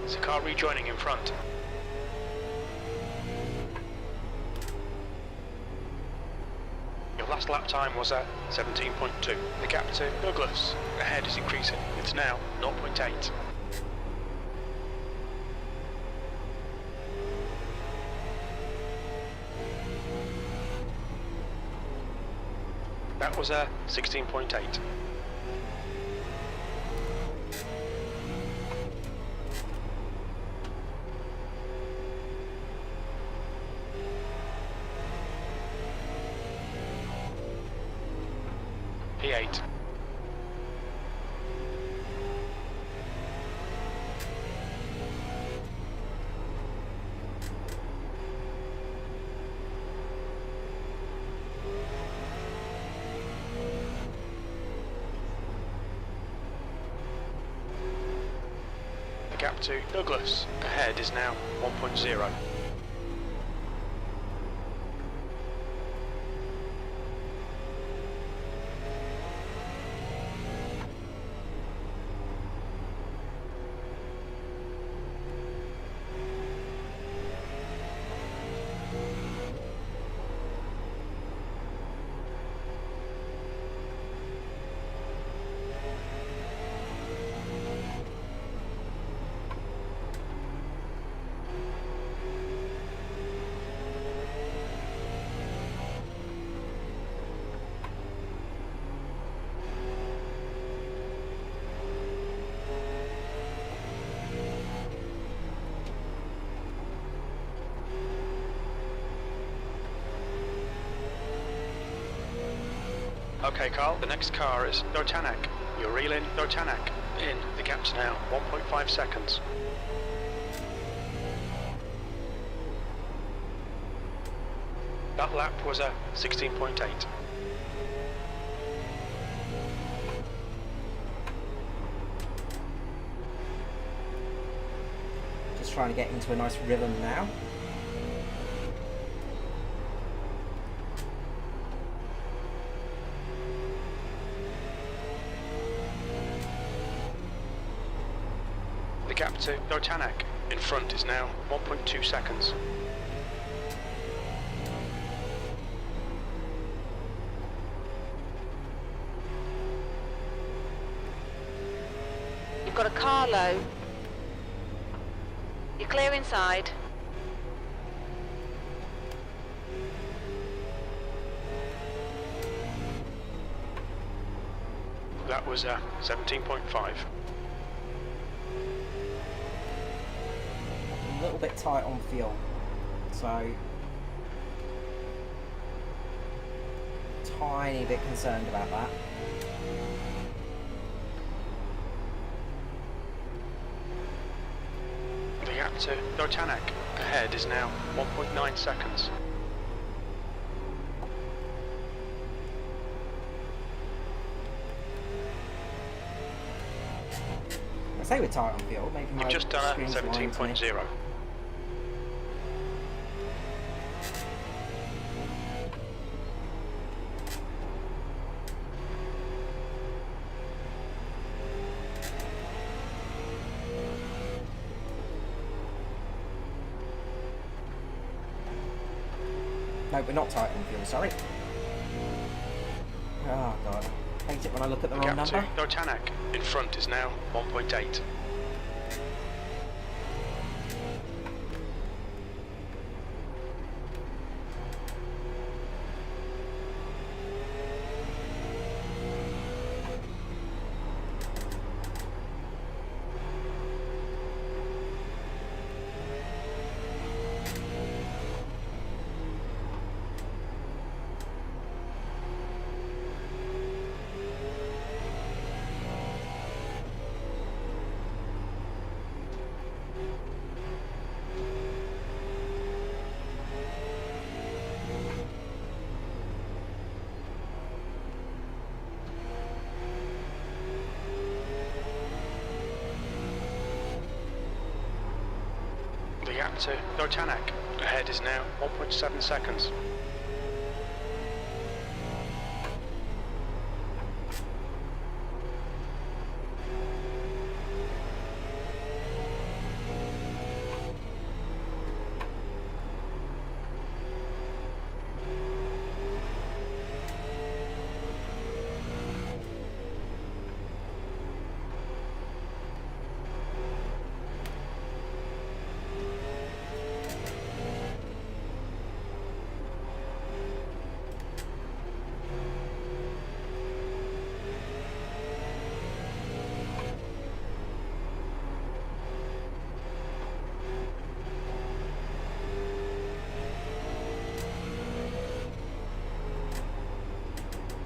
There's a car rejoining in front. Your last lap time was at 17.2. The gap to Douglas ahead is increasing. It's now 0.8. That was a 16.8. P8. The gap to Douglas ahead is now 1.0. Okay, Carl, the next car is Notanak. You're reeling Notanak in. The gap's now 1.5 seconds. That lap was a 16.8. Just trying to get into a nice rhythm now. The gap to Notanak in front is now 1.2 seconds. You've got a car low. You're clear inside. That was a 17.5. A little bit tight on fuel, so tiny bit concerned about that. The gap to Notanak ahead is now 1.9 seconds. I say we're tight on fuel, maybe my You've just done a screen's lying to me. 17.0. No, we're not tight on fuel, sorry. Oh god. I hate it when I look at the wrong Gap to number. Tanak. In front is now 1.8. The gap to Tanak. Ahead is now 1.7 seconds.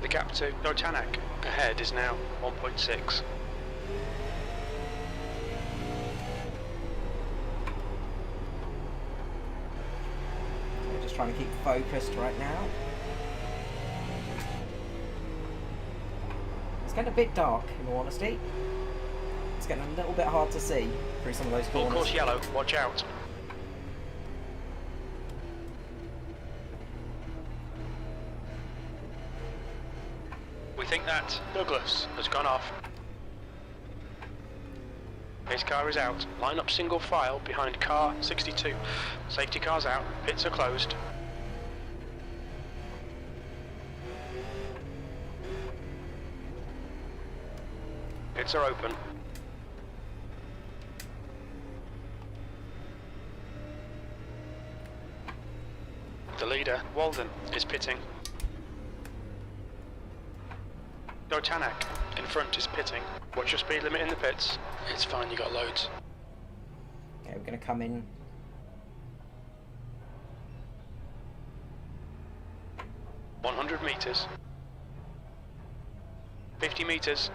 The gap to Tanak. Ahead is now 1.6. We're just trying to keep focused right now. It's getting a bit dark, in all honesty. It's getting a little bit hard to see through some of those Full corners. course yellow, watch out. We think that Douglas has gone off. His car is out. Line up single file behind car 62. Safety car's out. Pits are closed. Pits are open. The leader, Walden, is pitting. Tanak, in front, is pitting. What's your speed limit in the pits? It's fine, you got loads. Okay, we're going to come in. $100 meters. 50 meters.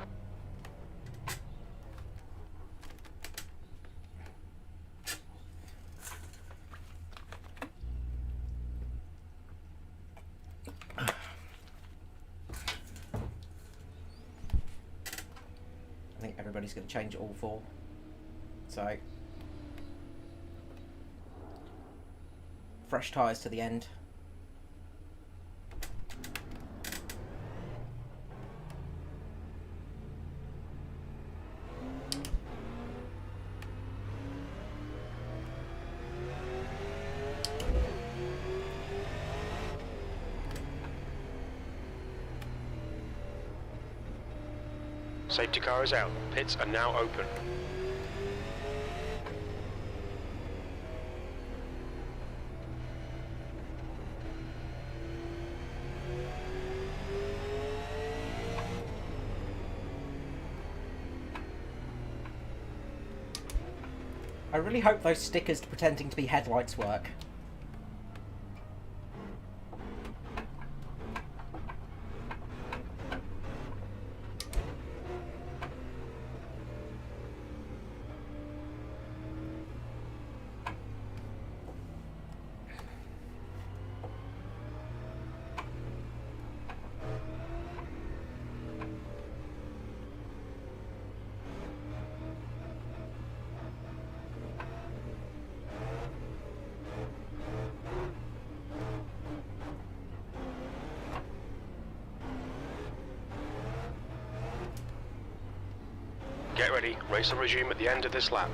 I think everybody's going to change all four. So, fresh tyres to the end. Safety car is out. Pits are now open. I really hope those stickers pretending to be headlights work. Get ready, race will resume at the end of this lap.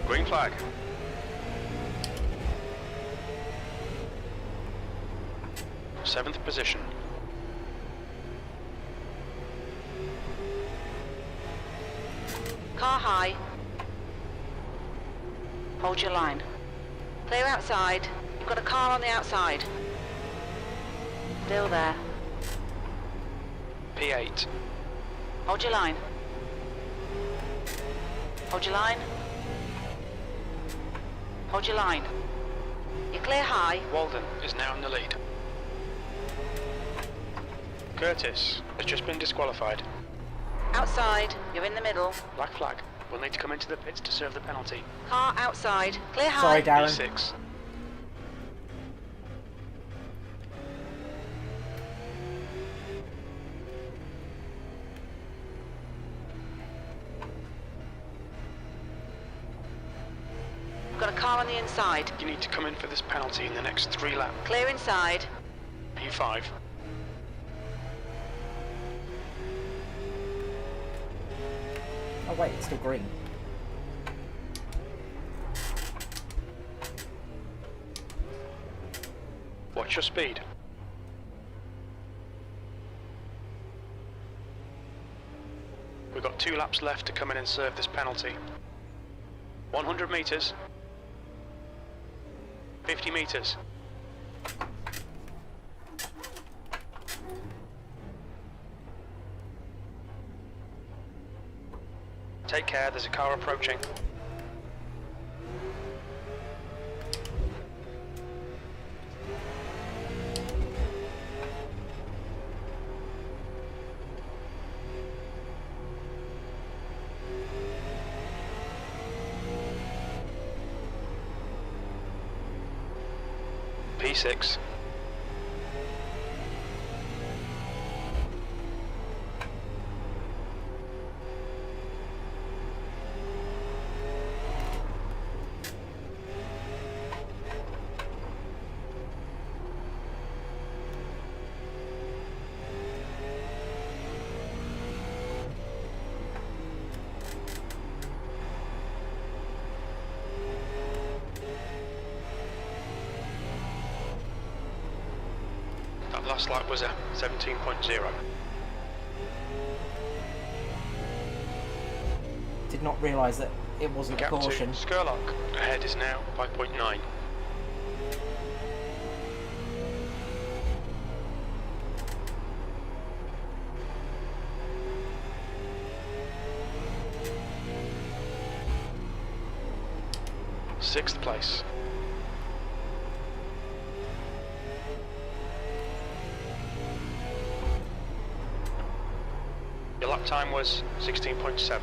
Green flag. Seventh position. Car high. Hold your line. Clear outside. You've got a car on the outside. Still there. P8. Hold your line. Hold your line. Hold your line. You're clear high. Walden is now in the lead. Curtis has just been disqualified. Outside. You're in the middle. Black flag. We'll need to come into the pits to serve the penalty. Car outside. Clear high. Sorry, Darren. P6. Got a car on the inside. You need to come in for this penalty in the next 3 laps. Clear inside. P5. Oh wait, it's still green. Watch your speed. We've got 2 laps left to come in and serve this penalty. 100 metres. 50 metres. Take care, there's a car approaching. P6. That last lap was a 17.0. Did not realise that it wasn't a Gap to caution. Skurlock. Ahead is now 5.9. Sixth place. Your lap time was 16.7.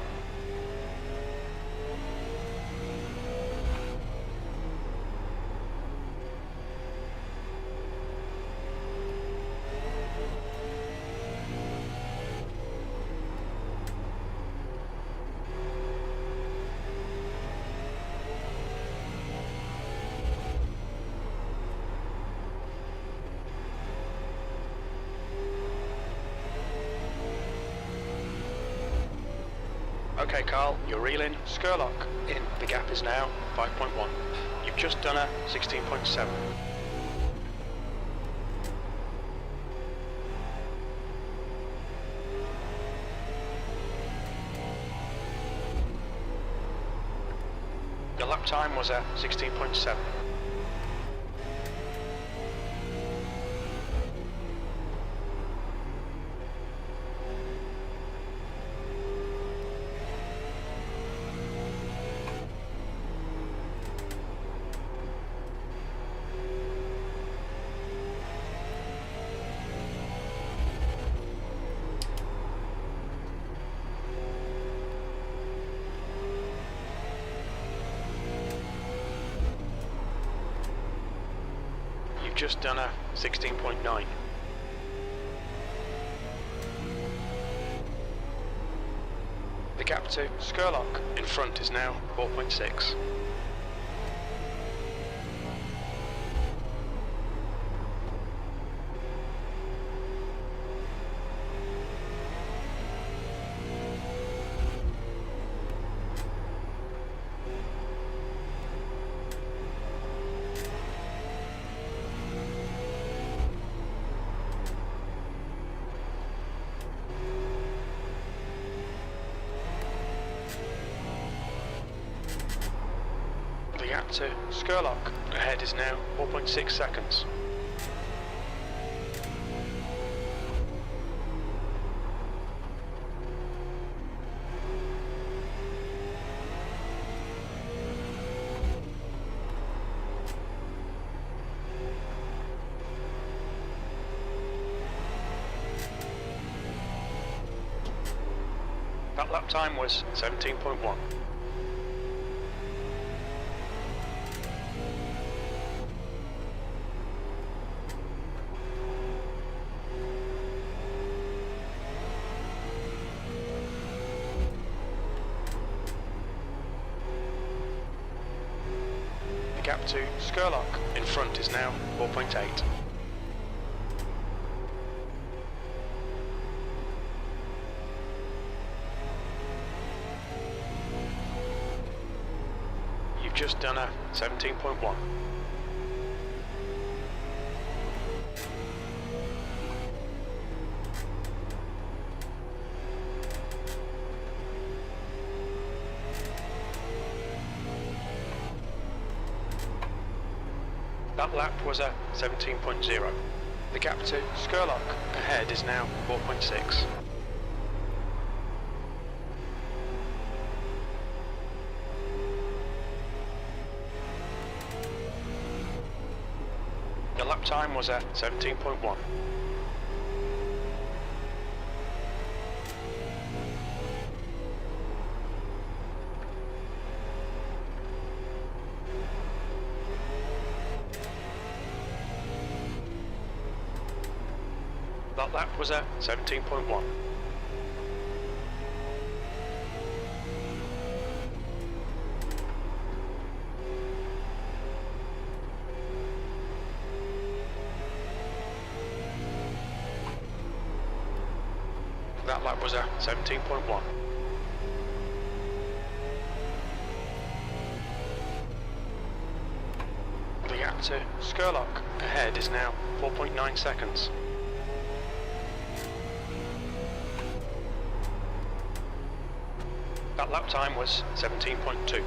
Okay, Carl, you're reeling. Skurlock in. The gap is now 5.1. You've just done a 16.7. Your lap time was a 16.7. just done a 16.9. The gap to Skurlock in front is now 4.6. The gap to Skurlock ahead is now 4.6 seconds. That lap time was 17.1. The gap to Skurlock in front is now 4.8. You've just done a 17.1. That lap was a 17.0. The gap to Skurlock ahead is now 4.6. Your lap time was a 17.1. That lap was a 17.1. That lap was a 17.1. The gap to Skurlock ahead is now 4.9 seconds. That lap time was 17.2.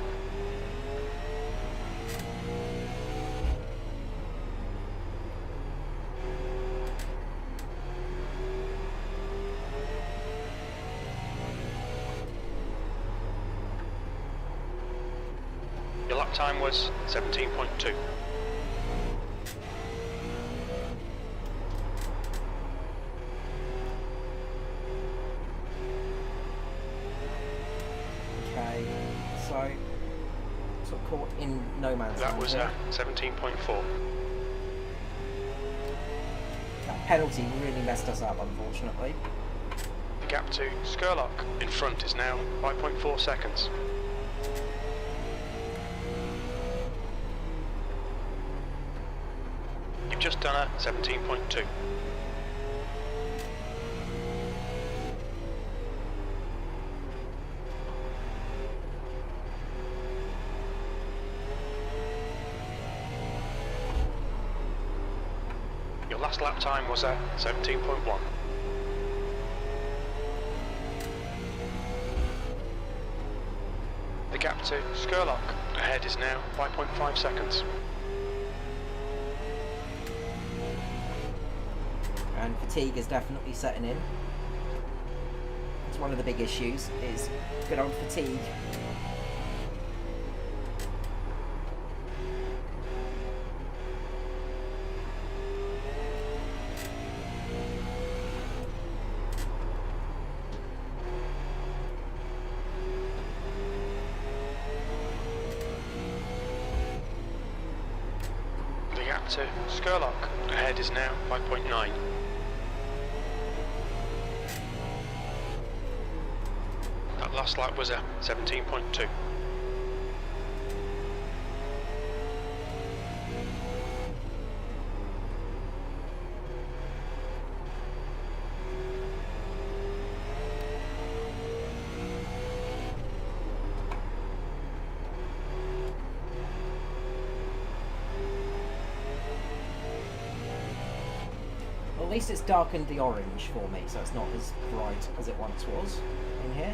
Your lap time was 17.2. Okay, so sort of caught in no man's That land was here. a 17.4. That penalty really messed us up, unfortunately. The gap to Skurlock in front is now 5.4 seconds. You've just done a 17.2. Your last lap time was a 17.1. The gap to Skurlock ahead is now 5.5 seconds. And fatigue is definitely setting in. It's one of the big issues, is good old fatigue. to Skurlock. Ahead is now 5.9. That last lap was a 17.2. Well, at least it's darkened the orange for me, so it's not as bright as it once was in here.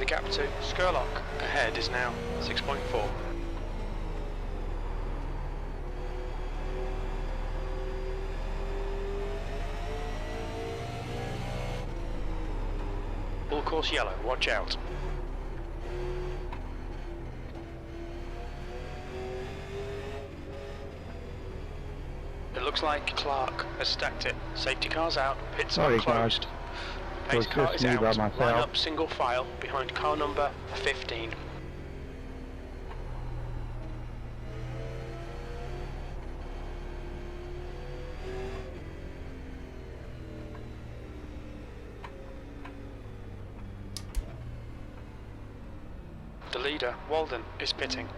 The gap to Skurlock ahead is now 6.4. Full course yellow, watch out. It looks like Clark has stacked it. Safety car's out, pits Sorry, are closed. guys. Pace Was car just is me by out. myself. Line up single file behind car number 15. The leader, Walden, is pitting.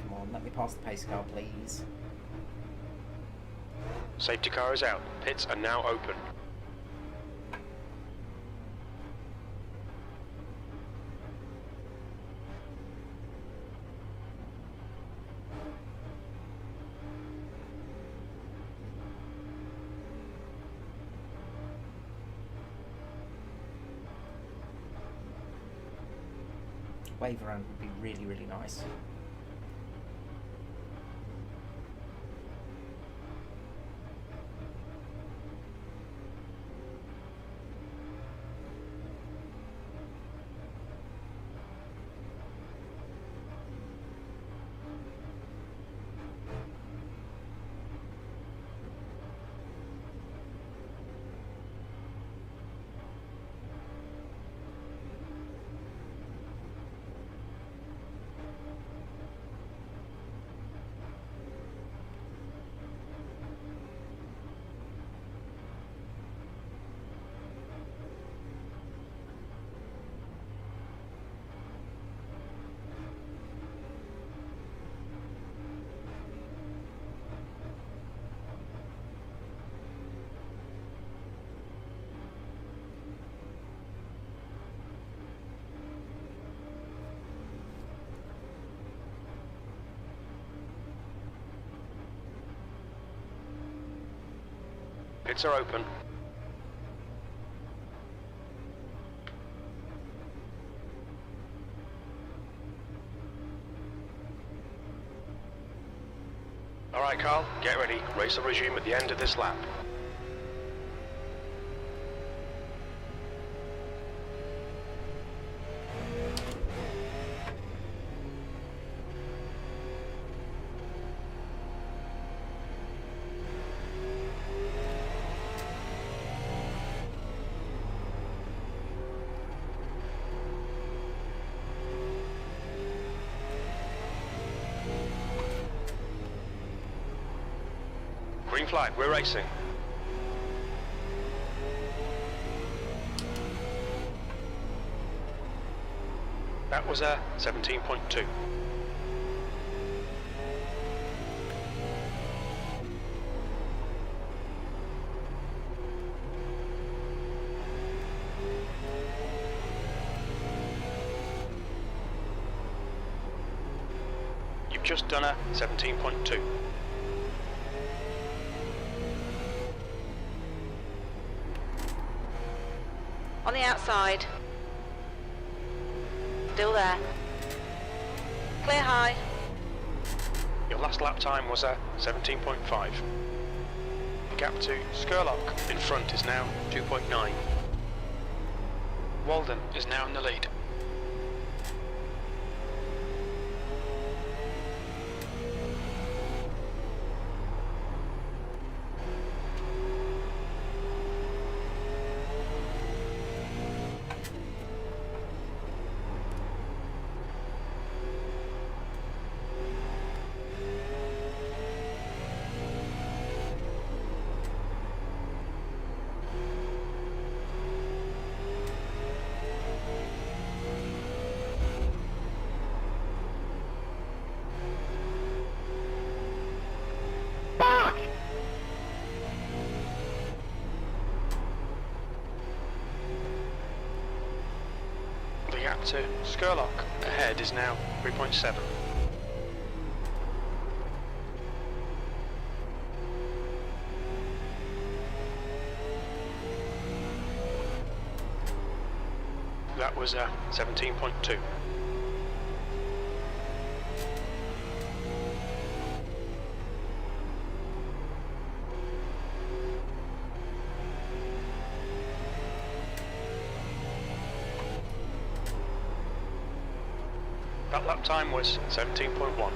Come on, let me pass the pace car, please. Safety car is out. Pits are now open. Wave around would be really, really nice. Pits are open. Alright Carl, get ready. Race will resume at the end of this lap. Green flag, we're racing. That was a 17.2. You've just done a 17.2. On the outside. Still there. Clear high. Your last lap time was a 17.5. The gap to Skurlock in front is now 2.9. Walden is now in the lead. The gap to Skurlock ahead is now 3.7. That was 17.2. That lap time was 17.1.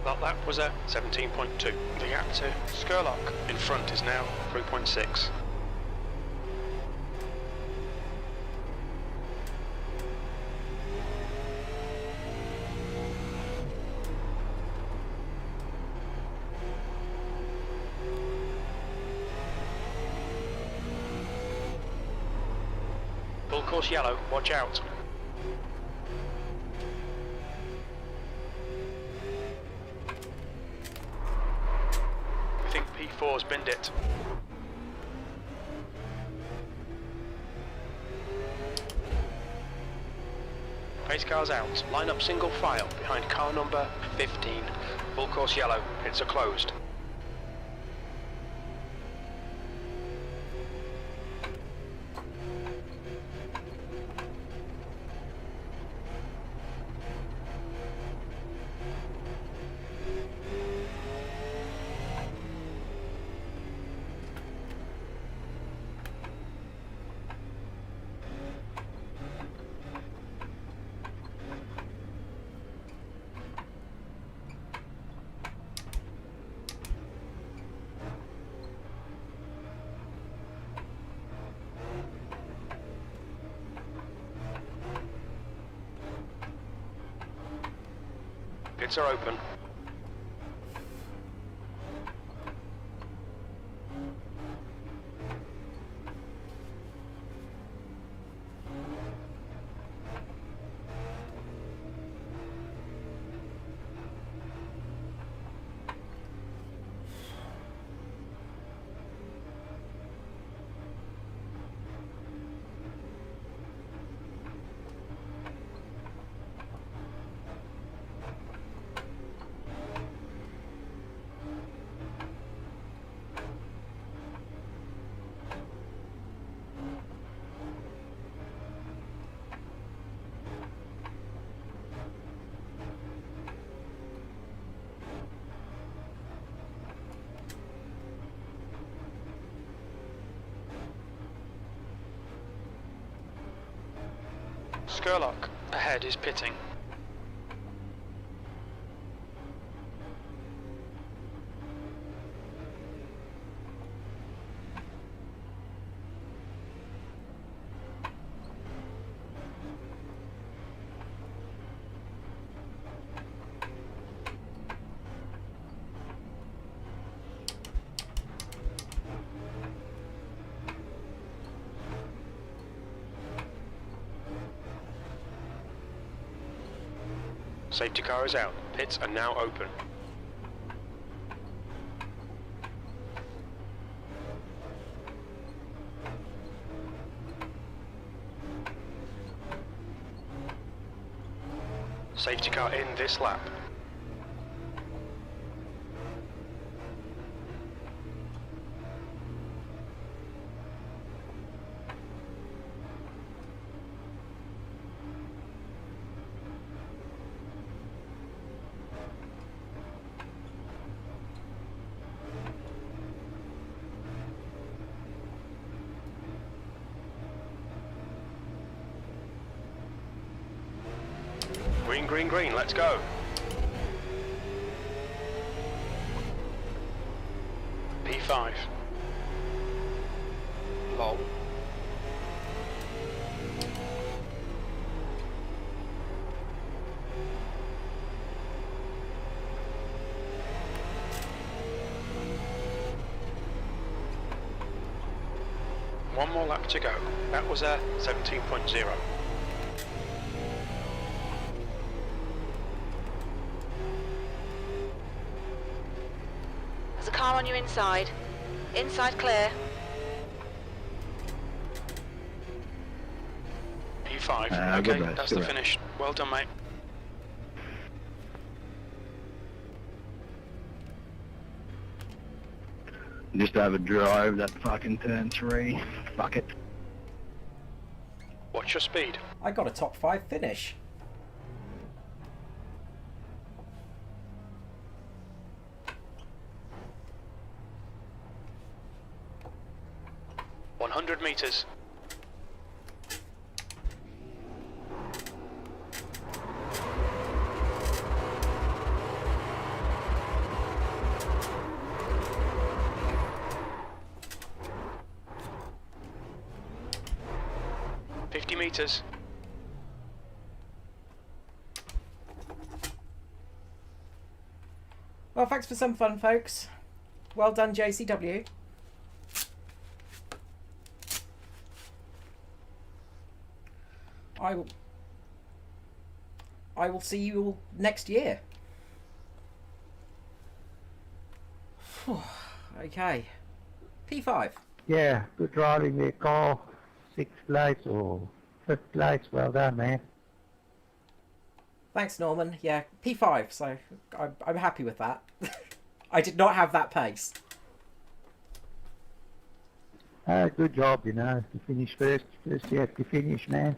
That lap was 17.2. The gap to Skurlock in front is now 3.6. Full course yellow, watch out. We think P4's binned it. Pace cars out, line up single file behind car number 15. Full course yellow, pits are closed. Pits are open. Skurlock ahead is pitting. Safety car is out. Pits are now open. Safety car in this lap. green, green, let's go. P5. Lol. One more lap to go. That was a 17.0. There's a car on your inside. Inside clear. P5. good Okay, race, that's good the race. finish. Well done, mate. Just overdrove that fucking turn 3. Fuck it. What's your speed? I got a top 5 finish. $100 meters. $50 meters. Well, thanks for some fun, folks. Well done, JCW. I will see you all next year. Okay. P5. Yeah, good driving there, Carl. 6th place or 5th place. Well done, man. Thanks, Norman. Yeah, P5, so I'm happy with that. I did not have that pace. Good job, you know. You finish first. First you have to finish, man.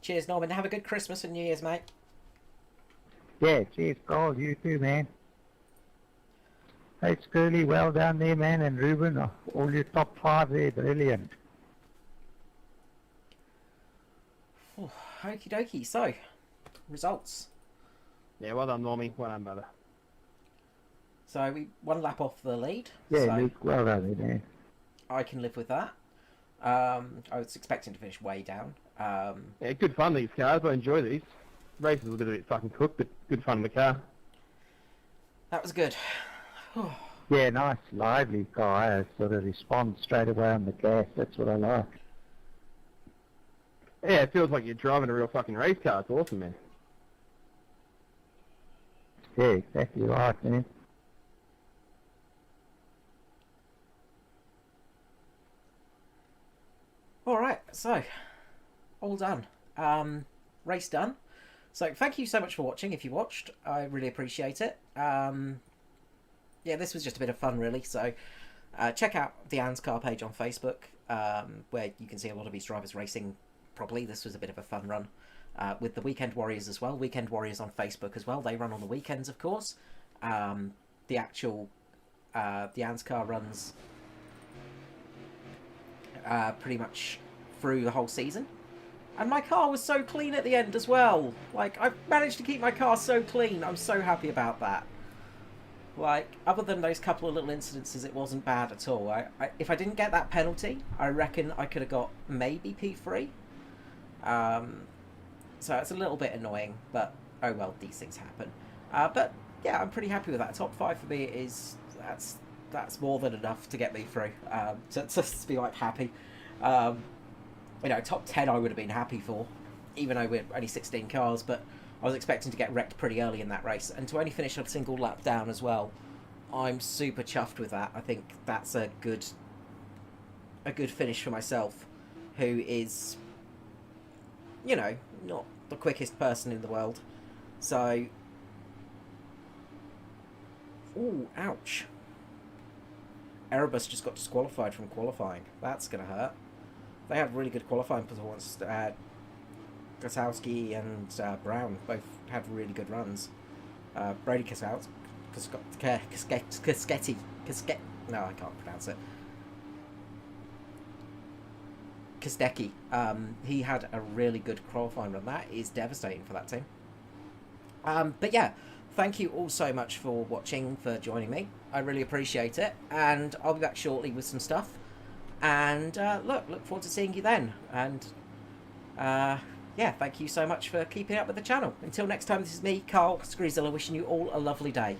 Cheers, Norman. Have a good Christmas and New Year's, mate. Yeah, cheers, Carl. You too, man. Hey, Scully, well done there, man. And Ruben, all your top 5 there. Brilliant. Okie dokie. So, results. Yeah, well done, Normie. Well done, brother. So, we 1 lap off the lead. Yeah, so Luke, well done there, man. I can live with that. I was expecting to finish way down. Yeah, good fun, these cars. I enjoy these. Races look a bit fucking cooked, but good fun in the car. That was good. Yeah, nice, lively car. Sort of responds straight away on the gas. That's what I like. Yeah, it feels like you're driving a real fucking race car. It's awesome, man. Yeah, exactly right, man. Alright, so, all done. Race done. So, thank you so much for watching, if you watched. I really appreciate it. Yeah, this was just a bit of fun, really. So, check out the ANZCAR page on Facebook, where you can see a lot of these drivers racing properly. This was a bit of a fun run. With the Weekend Warriors as well. Weekend Warriors on Facebook as well. They run on the weekends, of course. The actual, the ANZCAR runs pretty much through the whole season. And my car was so clean at the end as well. Like, I managed to keep my car so clean. I'm so happy about that. Like, other than those couple of little incidences, it wasn't bad at all. If I didn't get that penalty, I reckon I could have got maybe P3. So it's a little bit annoying, but oh well, these things happen. But yeah, I'm pretty happy with that. Top 5 for me is that's more than enough to get me through. To be like happy. You know, top 10 I would have been happy for, even though we're only 16 cars. But I was expecting to get wrecked pretty early in that race, and to only finish a single lap down as well. I'm super chuffed with that. I think that's a good finish for myself, who is, you know, not the quickest person in the world. So, ooh, ouch. Erebus just got disqualified from qualifying. That's gonna hurt. They had really good qualifying performance. Kosowski and Brown both had really good runs. Brady Kosowski, no, I can't pronounce it. Kostecki. He had a really good qualifying run. That is devastating for that team. But yeah, thank you all so much for watching, for joining me. I really appreciate it, and I'll be back shortly with some stuff. And look forward to seeing you then. And yeah, thank you so much for keeping up with the channel. Until next time, this is me, Carl Screezilla, wishing you all a lovely day.